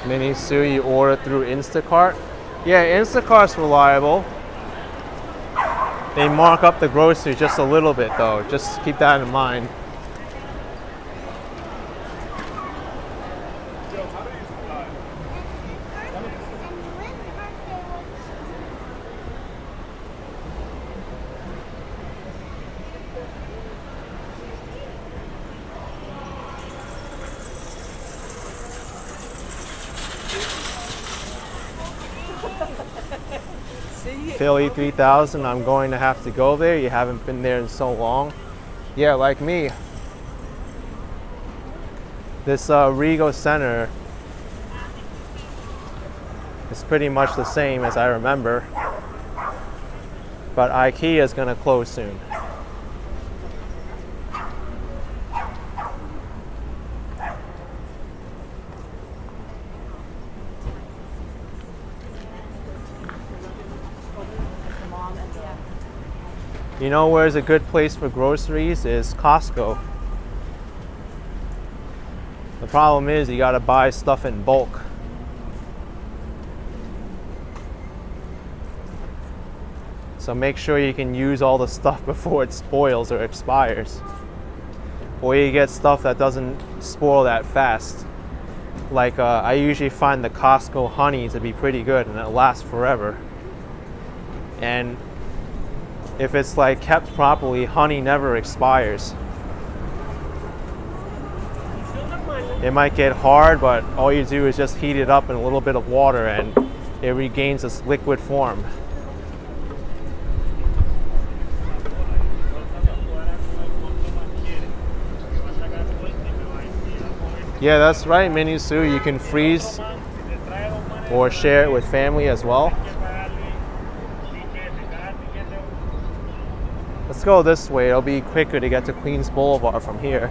Mini Sue, you order through Instacart? Yeah, Instacart's reliable. They mark up the groceries just a little bit though. Just keep that in mind. Philly 3000, I'm going to have to go there. You haven't been there in so long. Yeah, like me. This Rego Center is pretty much the same as I remember. But IKEA is going to close soon. You know where's a good place for groceries is Costco. The problem is you gotta buy stuff in bulk. So make sure you can use all the stuff before it spoils or expires. Or you get stuff that doesn't spoil that fast. Like I usually find the Costco honey to be pretty good and it lasts forever. And if it's like kept properly, honey never expires. It might get hard, but all you do is just heat it up in a little bit of water and it regains its liquid form. Yeah, that's right, Mini Sue. You can freeze or share it with family as well. Let's go this way. It'll be quicker to get to Queens Boulevard from here.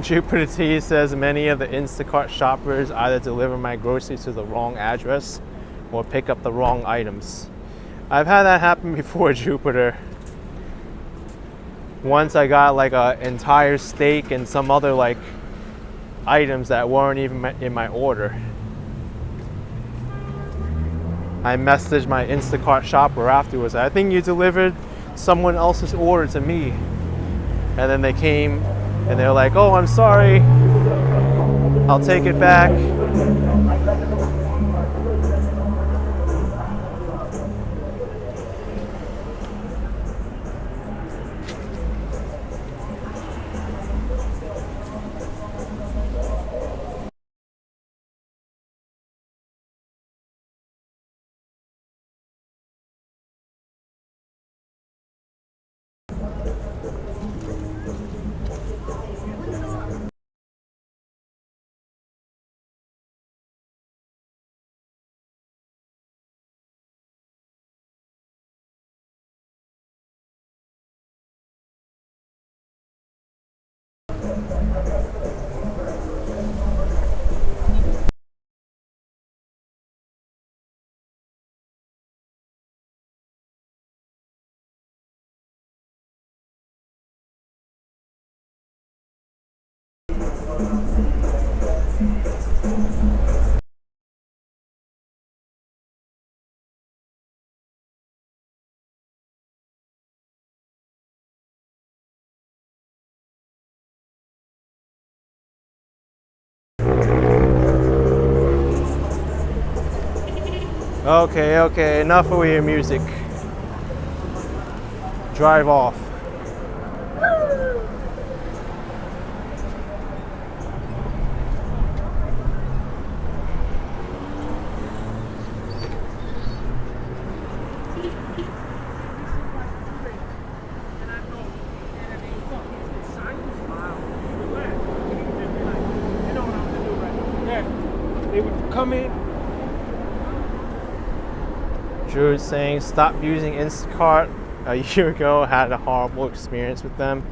Jupiter T says many of the Instacart shoppers either deliver my groceries to the wrong address or pick up the wrong items. I've had that happen before, Jupiter. Once I got like an entire steak and some other like items that weren't even in my order. I messaged my Instacart shopper afterwards. I think you delivered someone else's order to me. And then they came and they're like, oh, I'm sorry. I'll take it back. Okay, okay, enough of your music. Drive off. They would come in. Drew is saying stop using Instacart. A year ago, had a horrible experience with them.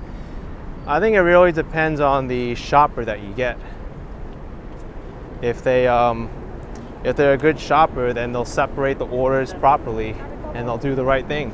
I think it really depends on the shopper that you get. If they're a good shopper, then they'll separate the orders properly and they'll do the right thing.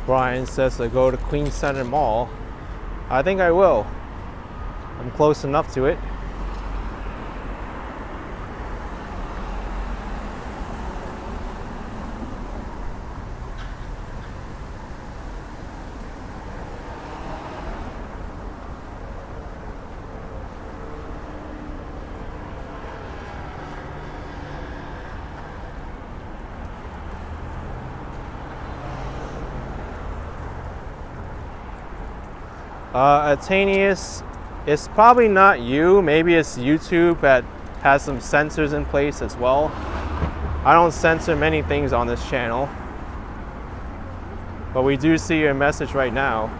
Brian says to go to Queens Center Mall. I think I will. I'm close enough to it. Atanius, it's probably not you. Maybe it's YouTube that has some sensors in place as well. I don't censor many things on this channel, but we do see your message right now.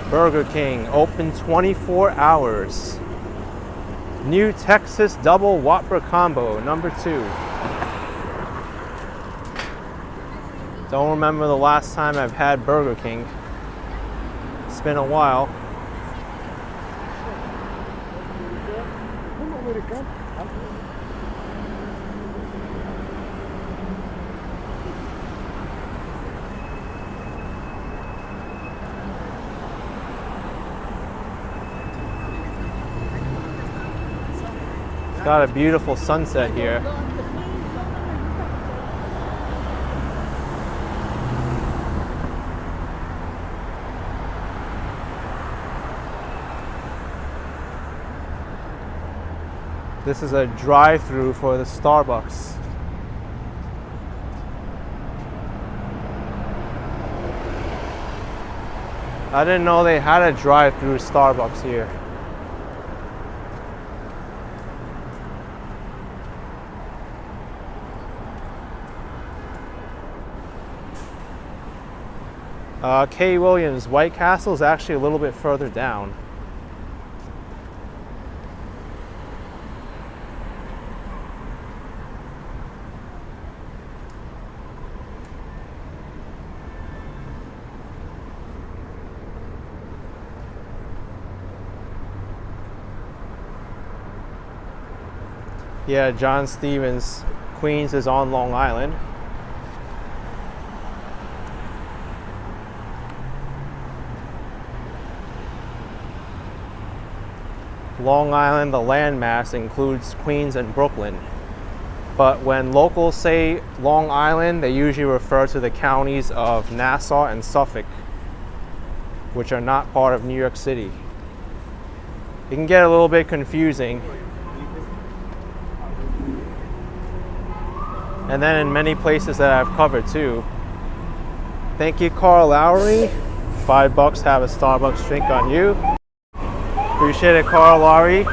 Burger King, open 24 hours. New Texas Double Whopper Combo, number 2. Don't remember the last time I've had Burger King. It's been a while. Got a beautiful sunset here. This is a drive-through for the Starbucks. I didn't know they had a drive-through Starbucks here. K. Williams, White Castle is actually a little bit further down. Yeah, John Stevens, Queens is on Long Island. Long Island, the landmass, includes Queens and Brooklyn. But when locals say Long Island, they usually refer to the counties of Nassau and Suffolk, which are not part of New York City. It can get a little bit confusing. And then in many places that I've covered too. Thank you, Carl Lowry. $5, have a Starbucks drink on you. Appreciate it, Carl Lowry.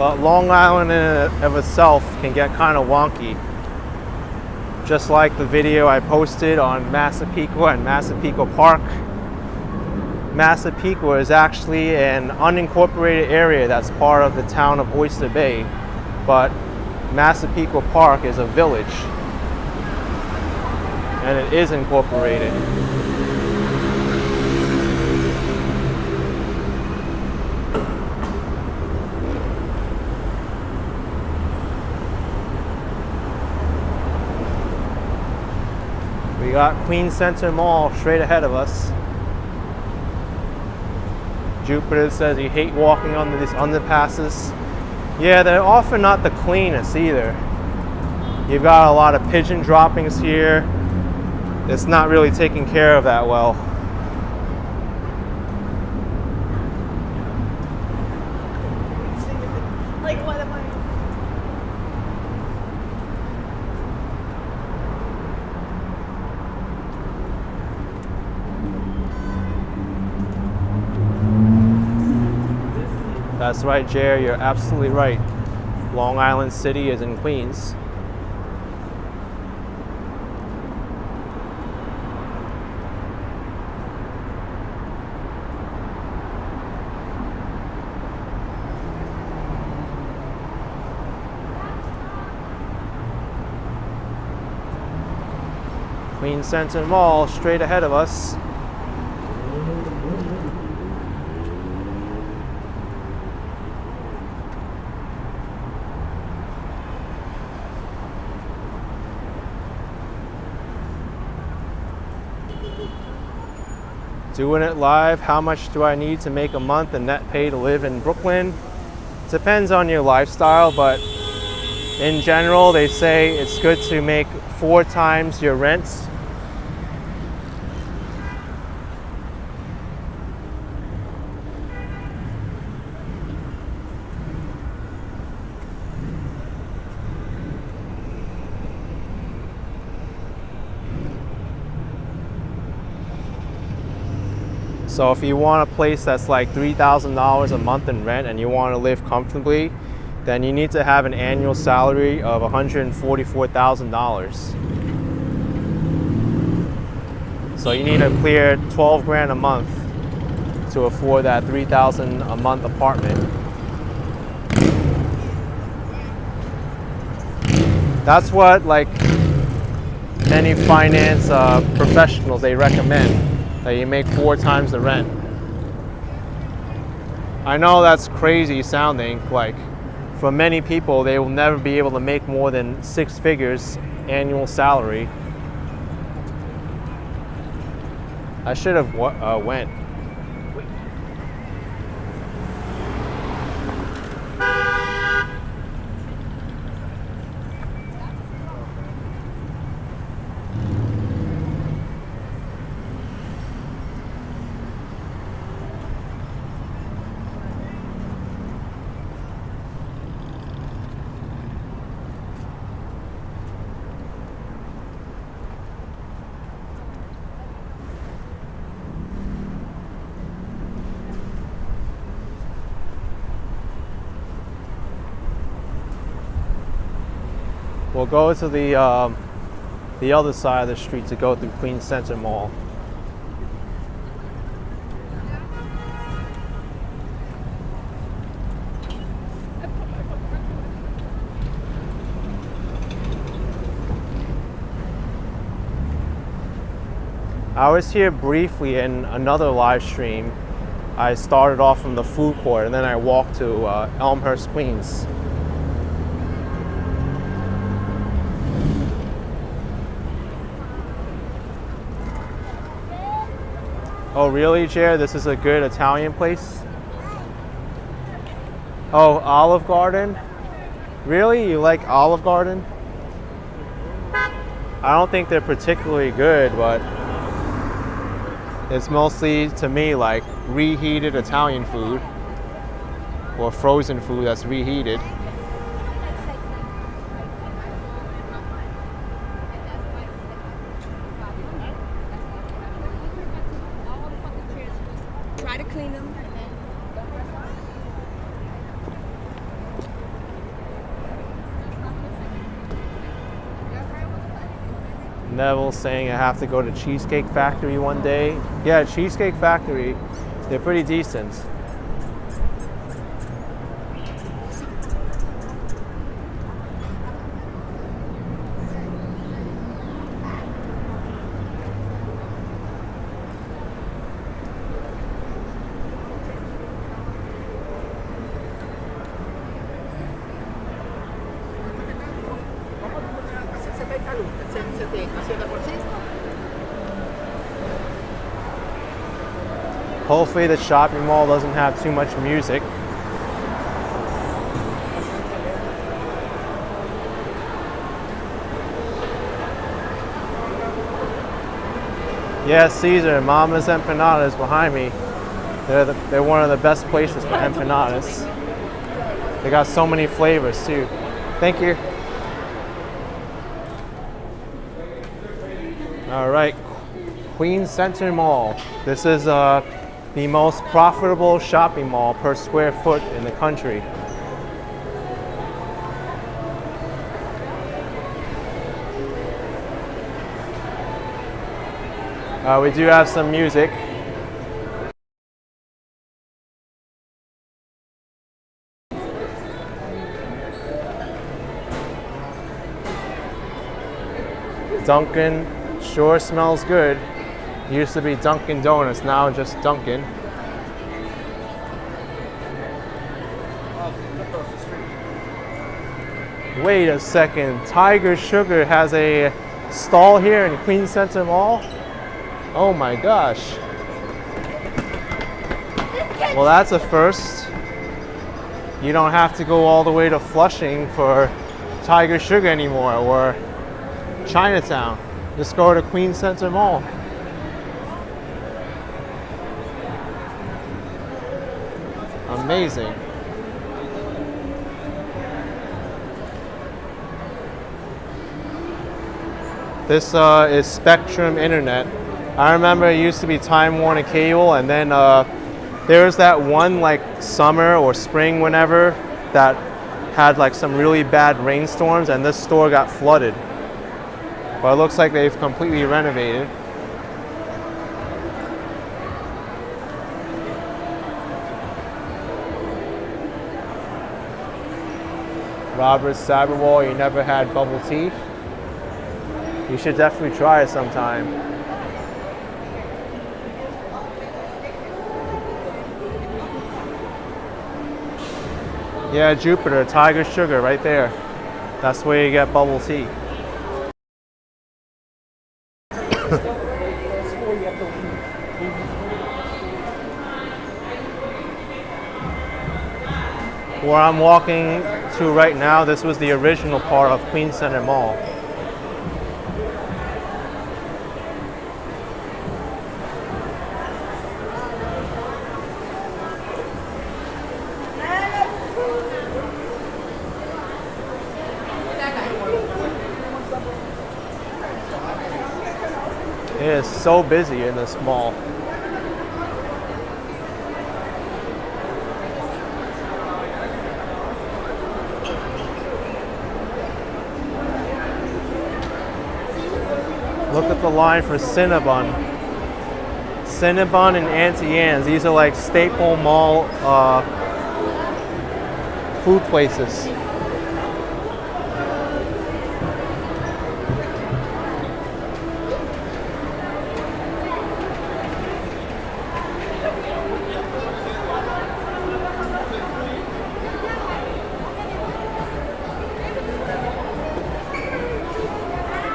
But Long Island in and of itself can get kind of wonky. Just like the video I posted on Massapequa and Massapequa Park. Massapequa is actually an unincorporated area that's part of the town of Oyster Bay, but Massapequa Park is a village and it is incorporated. We got Queens Center Mall straight ahead of us. Jupiter says you hate walking under these underpasses. Yeah, they're often not the cleanest either. You've got a lot of pigeon droppings here. It's not really taken care of that well. Like, what am I? That's right, Jerry, you're absolutely right. Long Island City is in Queens. Queens Center Mall straight ahead of us. Doing it live, how much do I need to make a month in net pay to live in Brooklyn? Depends on your lifestyle, but in general, they say it's good to make 4 times your rent. So if you want a place that's like $3,000 a month in rent and you want to live comfortably, then you need to have an annual salary of $144,000. So you need to clear 12 grand a month to afford that $3,000 a month apartment. That's what like many finance professionals, they recommend. That you make 4 times the rent. I know that's crazy sounding, like for many people they will never be able to make more than 6 figures annual salary. I should have went. We'll go to the other side of the street to go through Queens Center Mall. I was here briefly in another live stream. I started off from the food court and then I walked to Elmhurst, Queens. Oh really, Jared? This is a good Italian place? Oh, Olive Garden? Really? You like Olive Garden? I don't think they're particularly good, but it's mostly, to me, like reheated Italian food or frozen food that's reheated. Try to clean them. Neville's saying I have to go to Cheesecake Factory one day. Yeah, Cheesecake Factory, they're pretty decent. Hopefully the shopping mall doesn't have too much music. Yeah, Caesar, Mama's Empanadas behind me. They're one of the best places for empanadas. They got so many flavors too. Thank you. All right, Queens Center Mall. This is the most profitable shopping mall per square foot in the country. We do have some music. Dunkin' sure smells good. Used to be Dunkin' Donuts, now just Dunkin'. Wait a second, Tiger Sugar has a stall here in Queens Center Mall? Oh my gosh. Well, that's a first. You don't have to go all the way to Flushing for Tiger Sugar anymore, or Chinatown. Just go to Queens Center Mall. Amazing. This is Spectrum Internet. I remember it used to be Time Warner Cable, and then there was that one like summer or spring, whenever, that had like some really bad rainstorms, and this store got flooded. But it looks like they've completely renovated. Robert Saberwall, you never had bubble tea? You should definitely try it sometime. Yeah, Jupiter, Tiger Sugar, right there. That's where you get bubble tea. Where I'm walking to right now, this was the original part of Queens Center Mall. It is so busy in this mall. Look at the line for Cinnabon. Cinnabon and Auntie Anne's. These are like staple mall food places.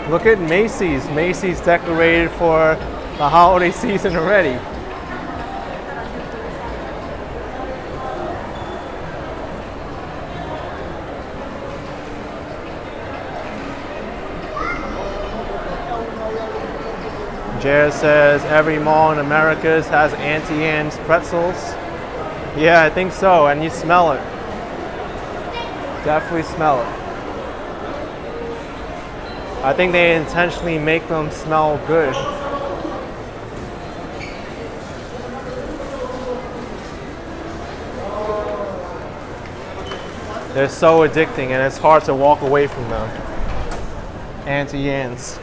Look at Macy's. Macy's decorated for the holiday season already. Jared says every mall in Americas has Auntie Anne's pretzels. Yeah, I think so, and you smell it. Definitely smell it. I think they intentionally make them smell good. They're so addicting, and it's hard to walk away from them. Auntie Anne's.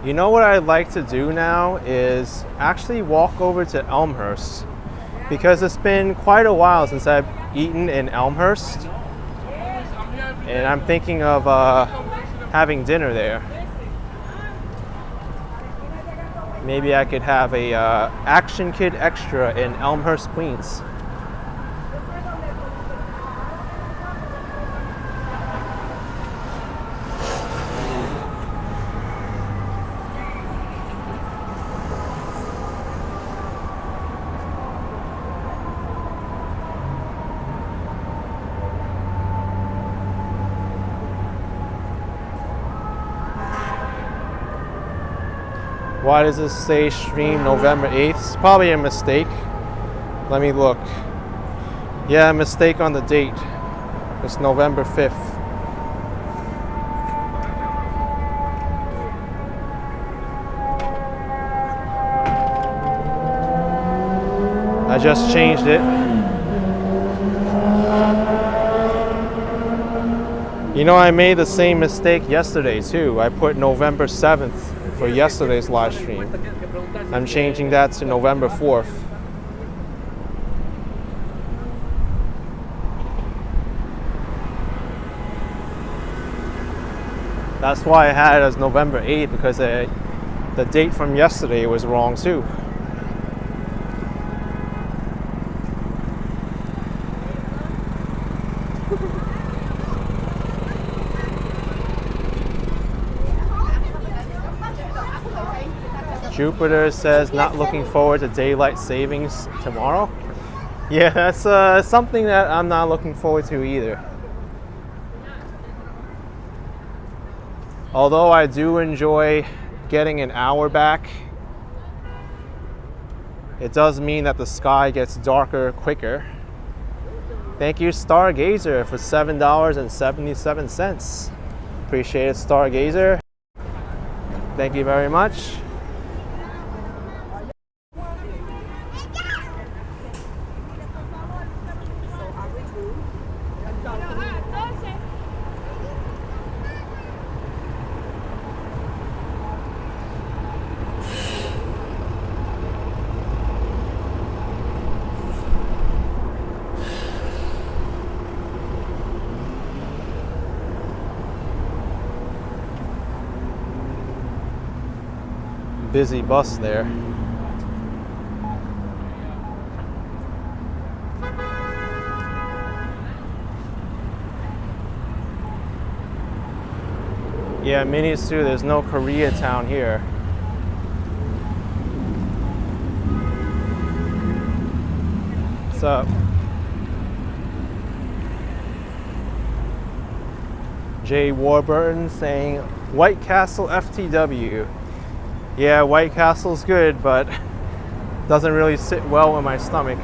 You know what I'd like to do now is actually walk over to Elmhurst, because it's been quite a while since I've eaten in Elmhurst, and I'm thinking of having dinner there. Maybe I could have a Action Kid Extra in Elmhurst, Queens. Why does this say stream November 8th? It's probably a mistake. Let me look. Yeah, a mistake on the date. It's November 5th. I just changed it. You know, I made the same mistake yesterday too. I put November 7th for yesterday's live stream. I'm changing that to November 4th. That's why I had it as November 8th, because the date from yesterday was wrong too. Jupiter says not looking forward to daylight savings tomorrow. Yeah, that's something that I'm not looking forward to either. Although I do enjoy getting an hour back, it does mean that the sky gets darker quicker. Thank you, Stargazer, for $7.77. Appreciate it, Stargazer. Thank you very much. Busy bus there. Yeah, Mini Sue, there's no Koreatown here. What's up? Jay Warburton saying White Castle FTW. Yeah, White Castle's good, but doesn't really sit well in my stomach.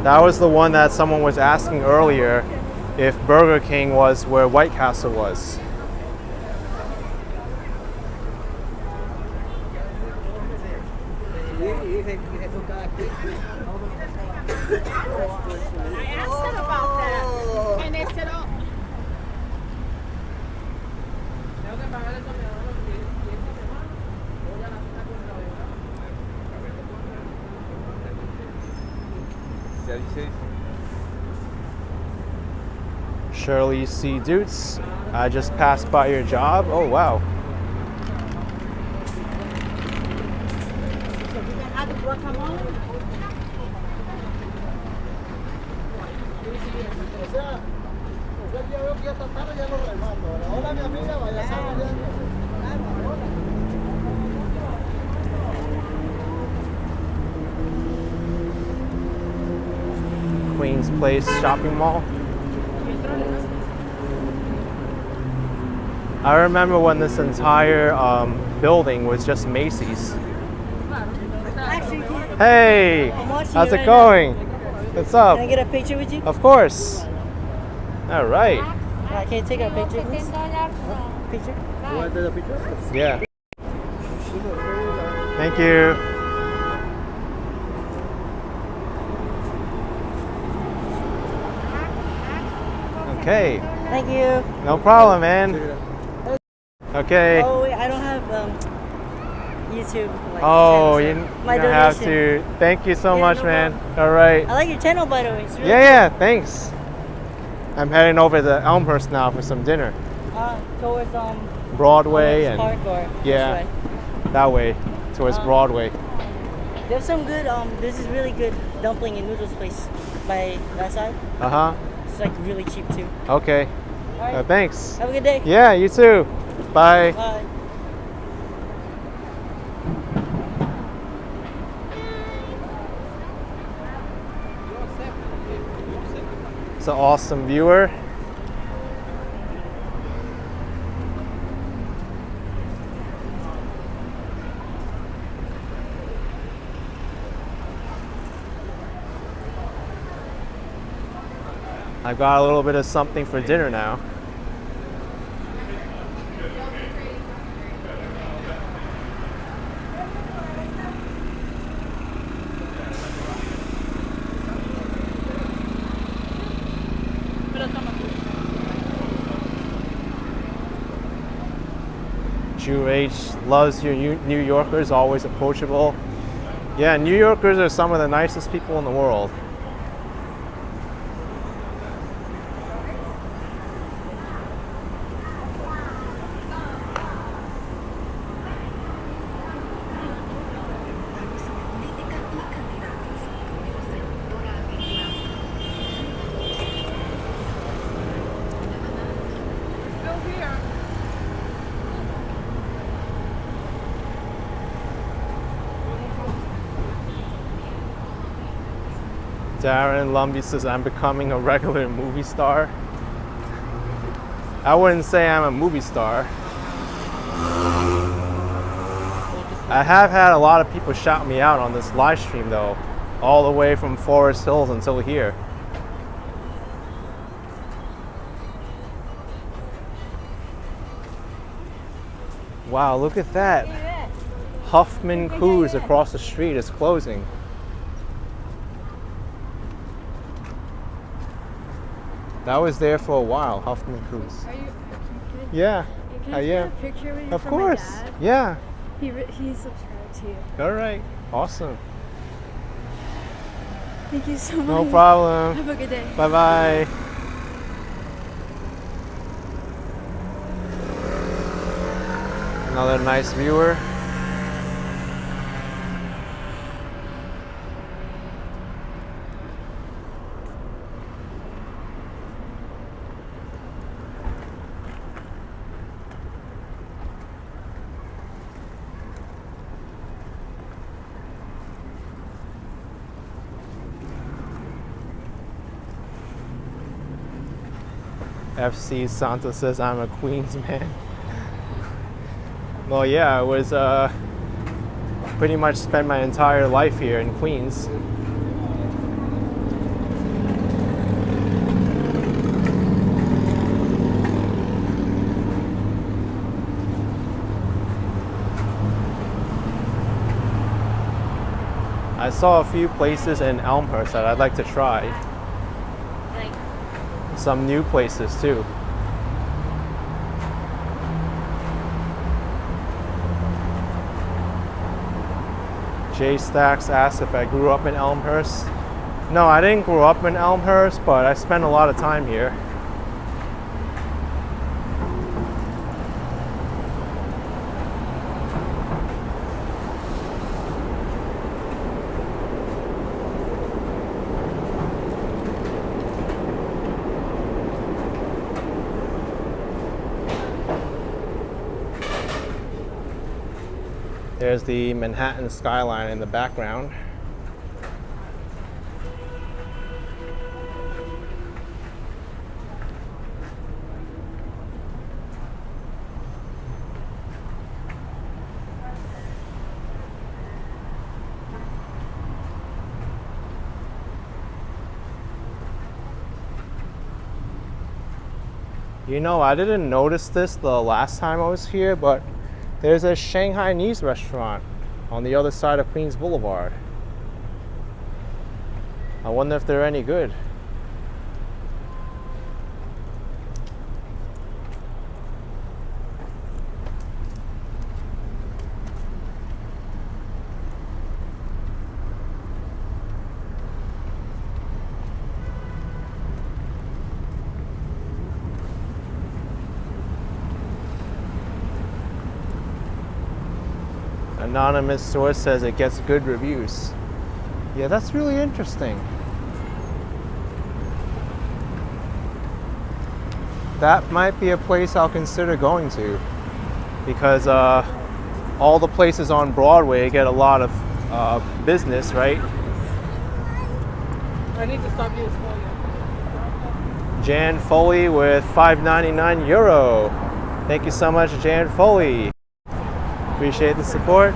That was the one that someone was asking earlier, if Burger King was where White Castle was. I asked them about that, and they said, oh. Shirley C. Dutes, I just passed by your job. Oh, wow. Queens Place shopping mall. I remember when this entire building was just Macy's. Hey, how's it going? What's up? Can I get a picture with you? Of course. All right. Can you take a picture, please? Picture? You want to take a picture? Yeah. Thank you. Okay. Thank you. No problem, man. Okay. Oh wait, I don't have YouTube. Like, Oh, channel, you so my don't have donation. to. Thank you so Yeah, much, no man. problem. All right. I like your channel, by the way. It's really Yeah, thanks. I'm heading over to Elmhurst now for some dinner. Towards Broadway and Park or yeah, which way? that way towards Broadway. There's some good there's this really good dumpling and noodles place by that side. Uh-huh. It's like really cheap too. Okay. All right. Thanks. Have a good day. Yeah, you too. Bye. Bye. It's an awesome viewer. I got a little bit of something for dinner now. Jew H loves your New Yorkers, always approachable. Yeah, New Yorkers are some of the nicest people in the world. Darren Lumby says, I'm becoming a regular movie star. I wouldn't say I'm a movie star. I have had a lot of people shout me out on this live stream though, all the way from Forest Hills until here. Wow, look at that. Huffman Cruise across the street is closing. That was there for a while, Huffman Cruise. Are you? Yeah, Can I I get am. a picture with you Of for course. my dad? Yeah. He subscribed to you. All right. Awesome. Thank you so much. No problem. Have a good day. Bye bye. Another nice viewer. FC Santa says I'm a Queens man. Well, yeah, I was pretty much spent my entire life here in Queens. I saw a few places in Elmhurst that I'd like to try. Some new places too. Jay Stacks asked if I grew up in Elmhurst. No, I didn't grow up in Elmhurst, but I spent a lot of time here. There's the Manhattan skyline in the background. You know, I didn't notice this the last time I was here, but there's a Shanghainese restaurant on the other side of Queens Boulevard. I wonder if they're any good. Anonymous source says it gets good reviews. Yeah, that's really interesting. That might be a place I'll consider going to, because all the places on Broadway get a lot of business, right? I need to stop you. Jan Foley with €5.99. Thank you so much, Jan Foley. Appreciate the support.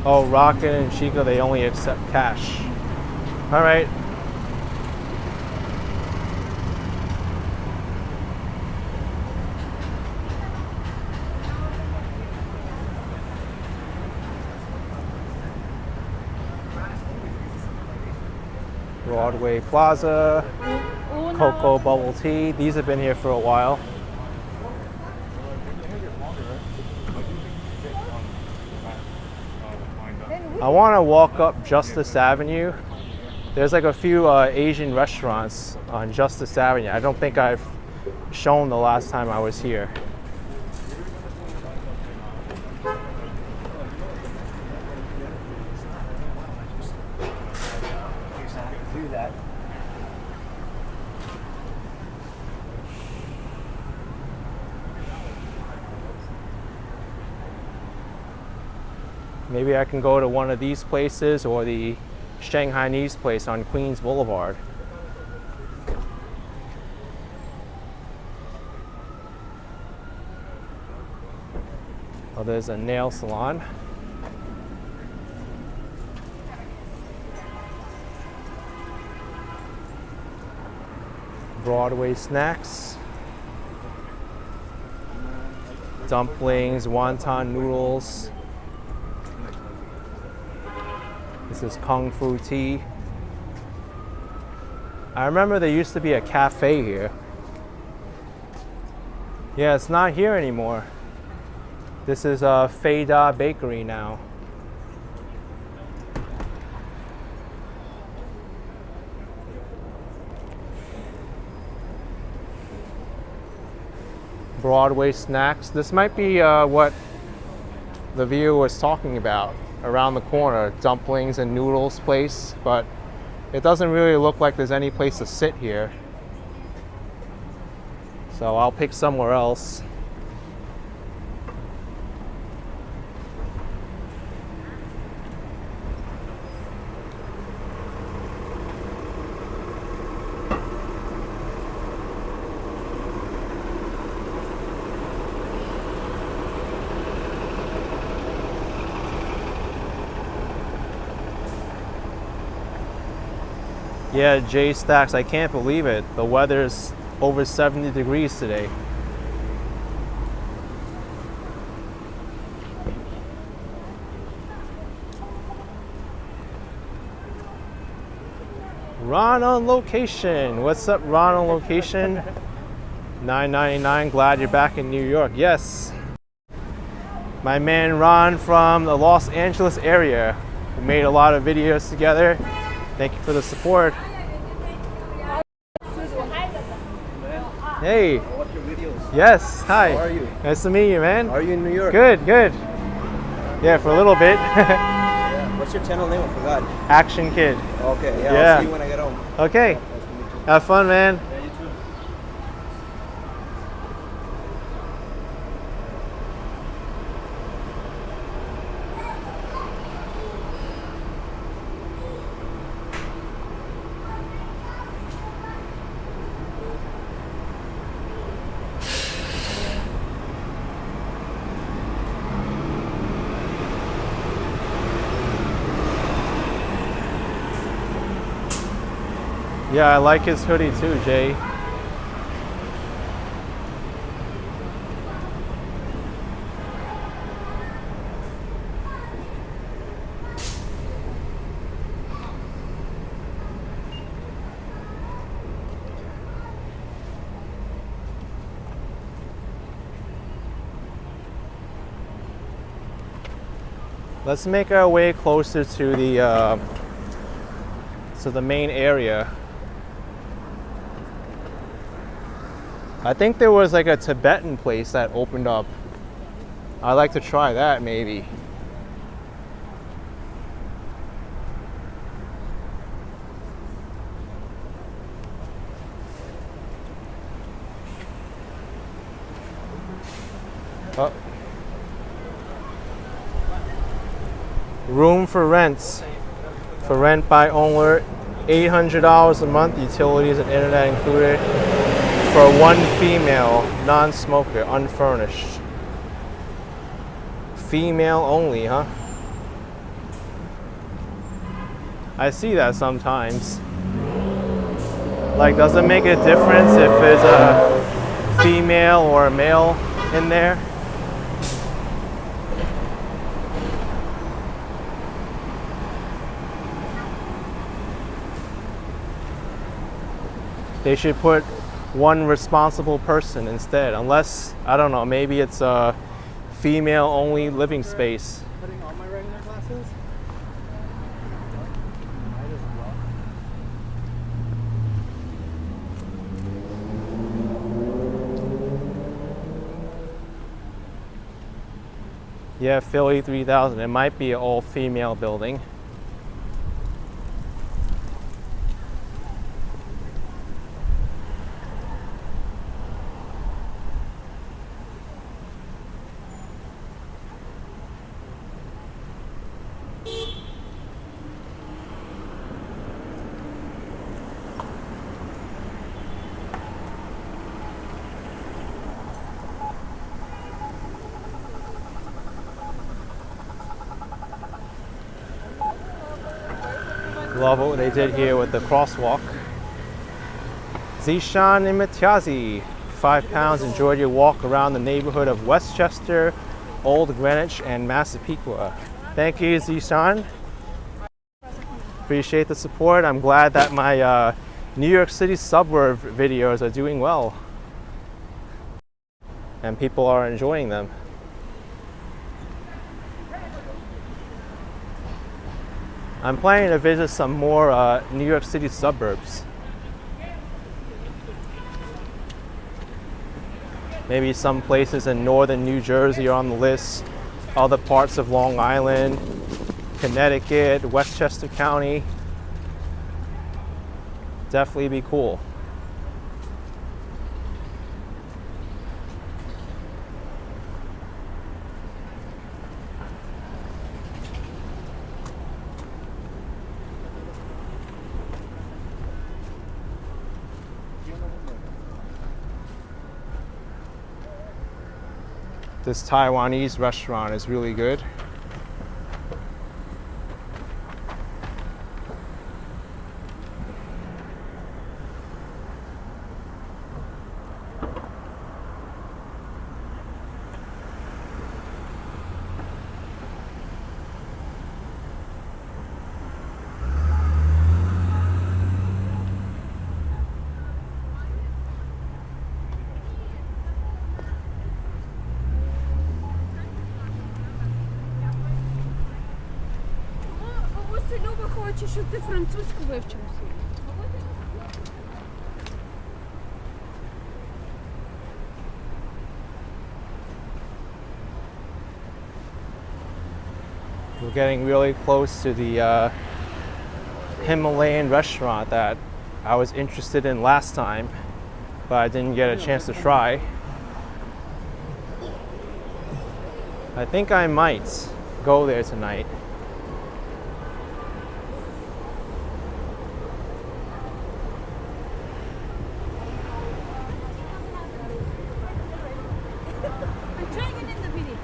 Oh, Rocket and Chico, they only accept cash. All right. Broadway Plaza, Cocoa Bubble Tea. These have been here for a while. I want to walk up Justice Avenue. There's like a few Asian restaurants on Justice Avenue. I don't think I've shown the last time I was here. Maybe I can go to one of these places or the Shanghainese place on Queens Boulevard. Oh, there's a nail salon. Broadway snacks. Dumplings, wonton noodles. This is Kung Fu Tea. I remember there used to be a cafe here. Yeah, it's not here anymore. This is Fei Da Bakery now. Broadway snacks. This might be what the viewer was talking about. Around the corner, dumplings and noodles place, but it doesn't really look like there's any place to sit here. So I'll pick somewhere else. Yeah, Jay Stacks, I can't believe it. The weather's over 70 degrees today. Ron on location. What's up, Ron on location? $9.99. Glad you're back in New York. Yes. My man Ron from the Los Angeles area. We made a lot of videos together. Thank you for the support. Hey. I watch your videos. Yes. Hi. How are you? Nice to meet you, man. Are you in New York? Good, good. Yeah, for a little bit. Yeah. What's your channel name? I forgot. Action Kid. Okay, yeah, Yeah. I'll see you when I get home. Okay. Nice to meet you. Have fun, man. Yeah, you too. Yeah, I like his hoodie too, Jay. Let's make our way closer to the main area. I think there was like a Tibetan place that opened up. I'd like to try that maybe. Oh. Room for rents. For rent by owner, $800 a month, utilities and internet included. For one female, non-smoker, unfurnished. Female only, huh? I see that sometimes. Like, does it make a difference if there's a female or a male in there? They should put one responsible person instead, unless, I don't know, maybe it's a female only living space. Putting on my regular glasses? Yeah, Philly 3000. It might be an all-female building. Love what they did here with the crosswalk. Zishan Imitiazi, £5. Enjoyed your walk around the neighborhood of Westchester, Old Greenwich, and Massapequa. Thank you, Zishan. Appreciate the support. I'm glad that my New York City suburb videos are doing well. And people are enjoying them. I'm planning to visit some more New York City suburbs. Maybe some places in northern New Jersey are on the list, other parts of Long Island, Connecticut, Westchester County. Definitely be cool. This Taiwanese restaurant is really good. Васильова хоче, щоб ти французьку вивчився. We're getting really close to the Himalayan restaurant that I was interested in last time, but I didn't get a chance to try. I think I might go there tonight. I'm trying it in the video.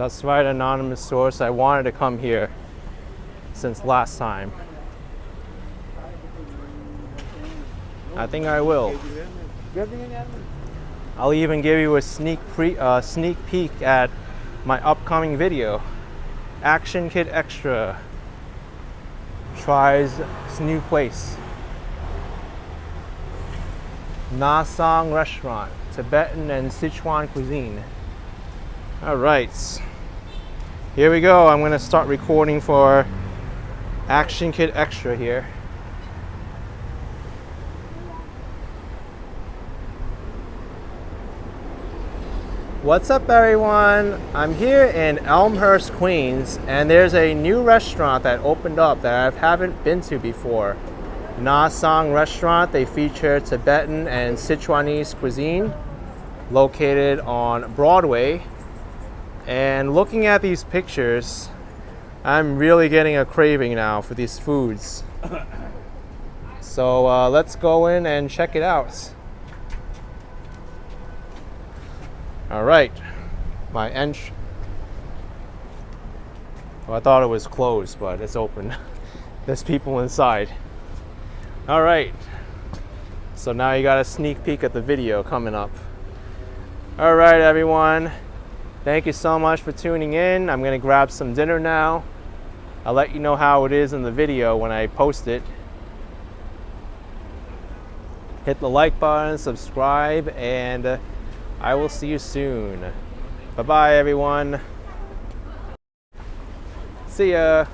That's right, anonymous source. I wanted to come here since last time. I think I will. I'll even give you a sneak peek at my upcoming video. Action Kid Extra tries this new place. Nasang restaurant, Tibetan and Sichuan cuisine. All right, here we go. I'm gonna start recording for Action Kid Extra here. What's up, everyone? I'm here in Elmhurst, Queens, and there's a new restaurant that opened up that I haven't been to before. Nasang restaurant. They feature Tibetan and Sichuanese cuisine, located on Broadway. And looking at these pictures, I'm really getting a craving now for these foods. So let's go in and check it out. All right, my entry. Well, I thought it was closed, but it's open. There's people inside. All right, so now you got a sneak peek at the video coming up. All right, everyone. Thank you so much for tuning in. I'm gonna grab some dinner now. I'll let you know how it is in the video when I post it. Hit the like button, subscribe, and I will see you soon. Bye-bye, everyone. See ya.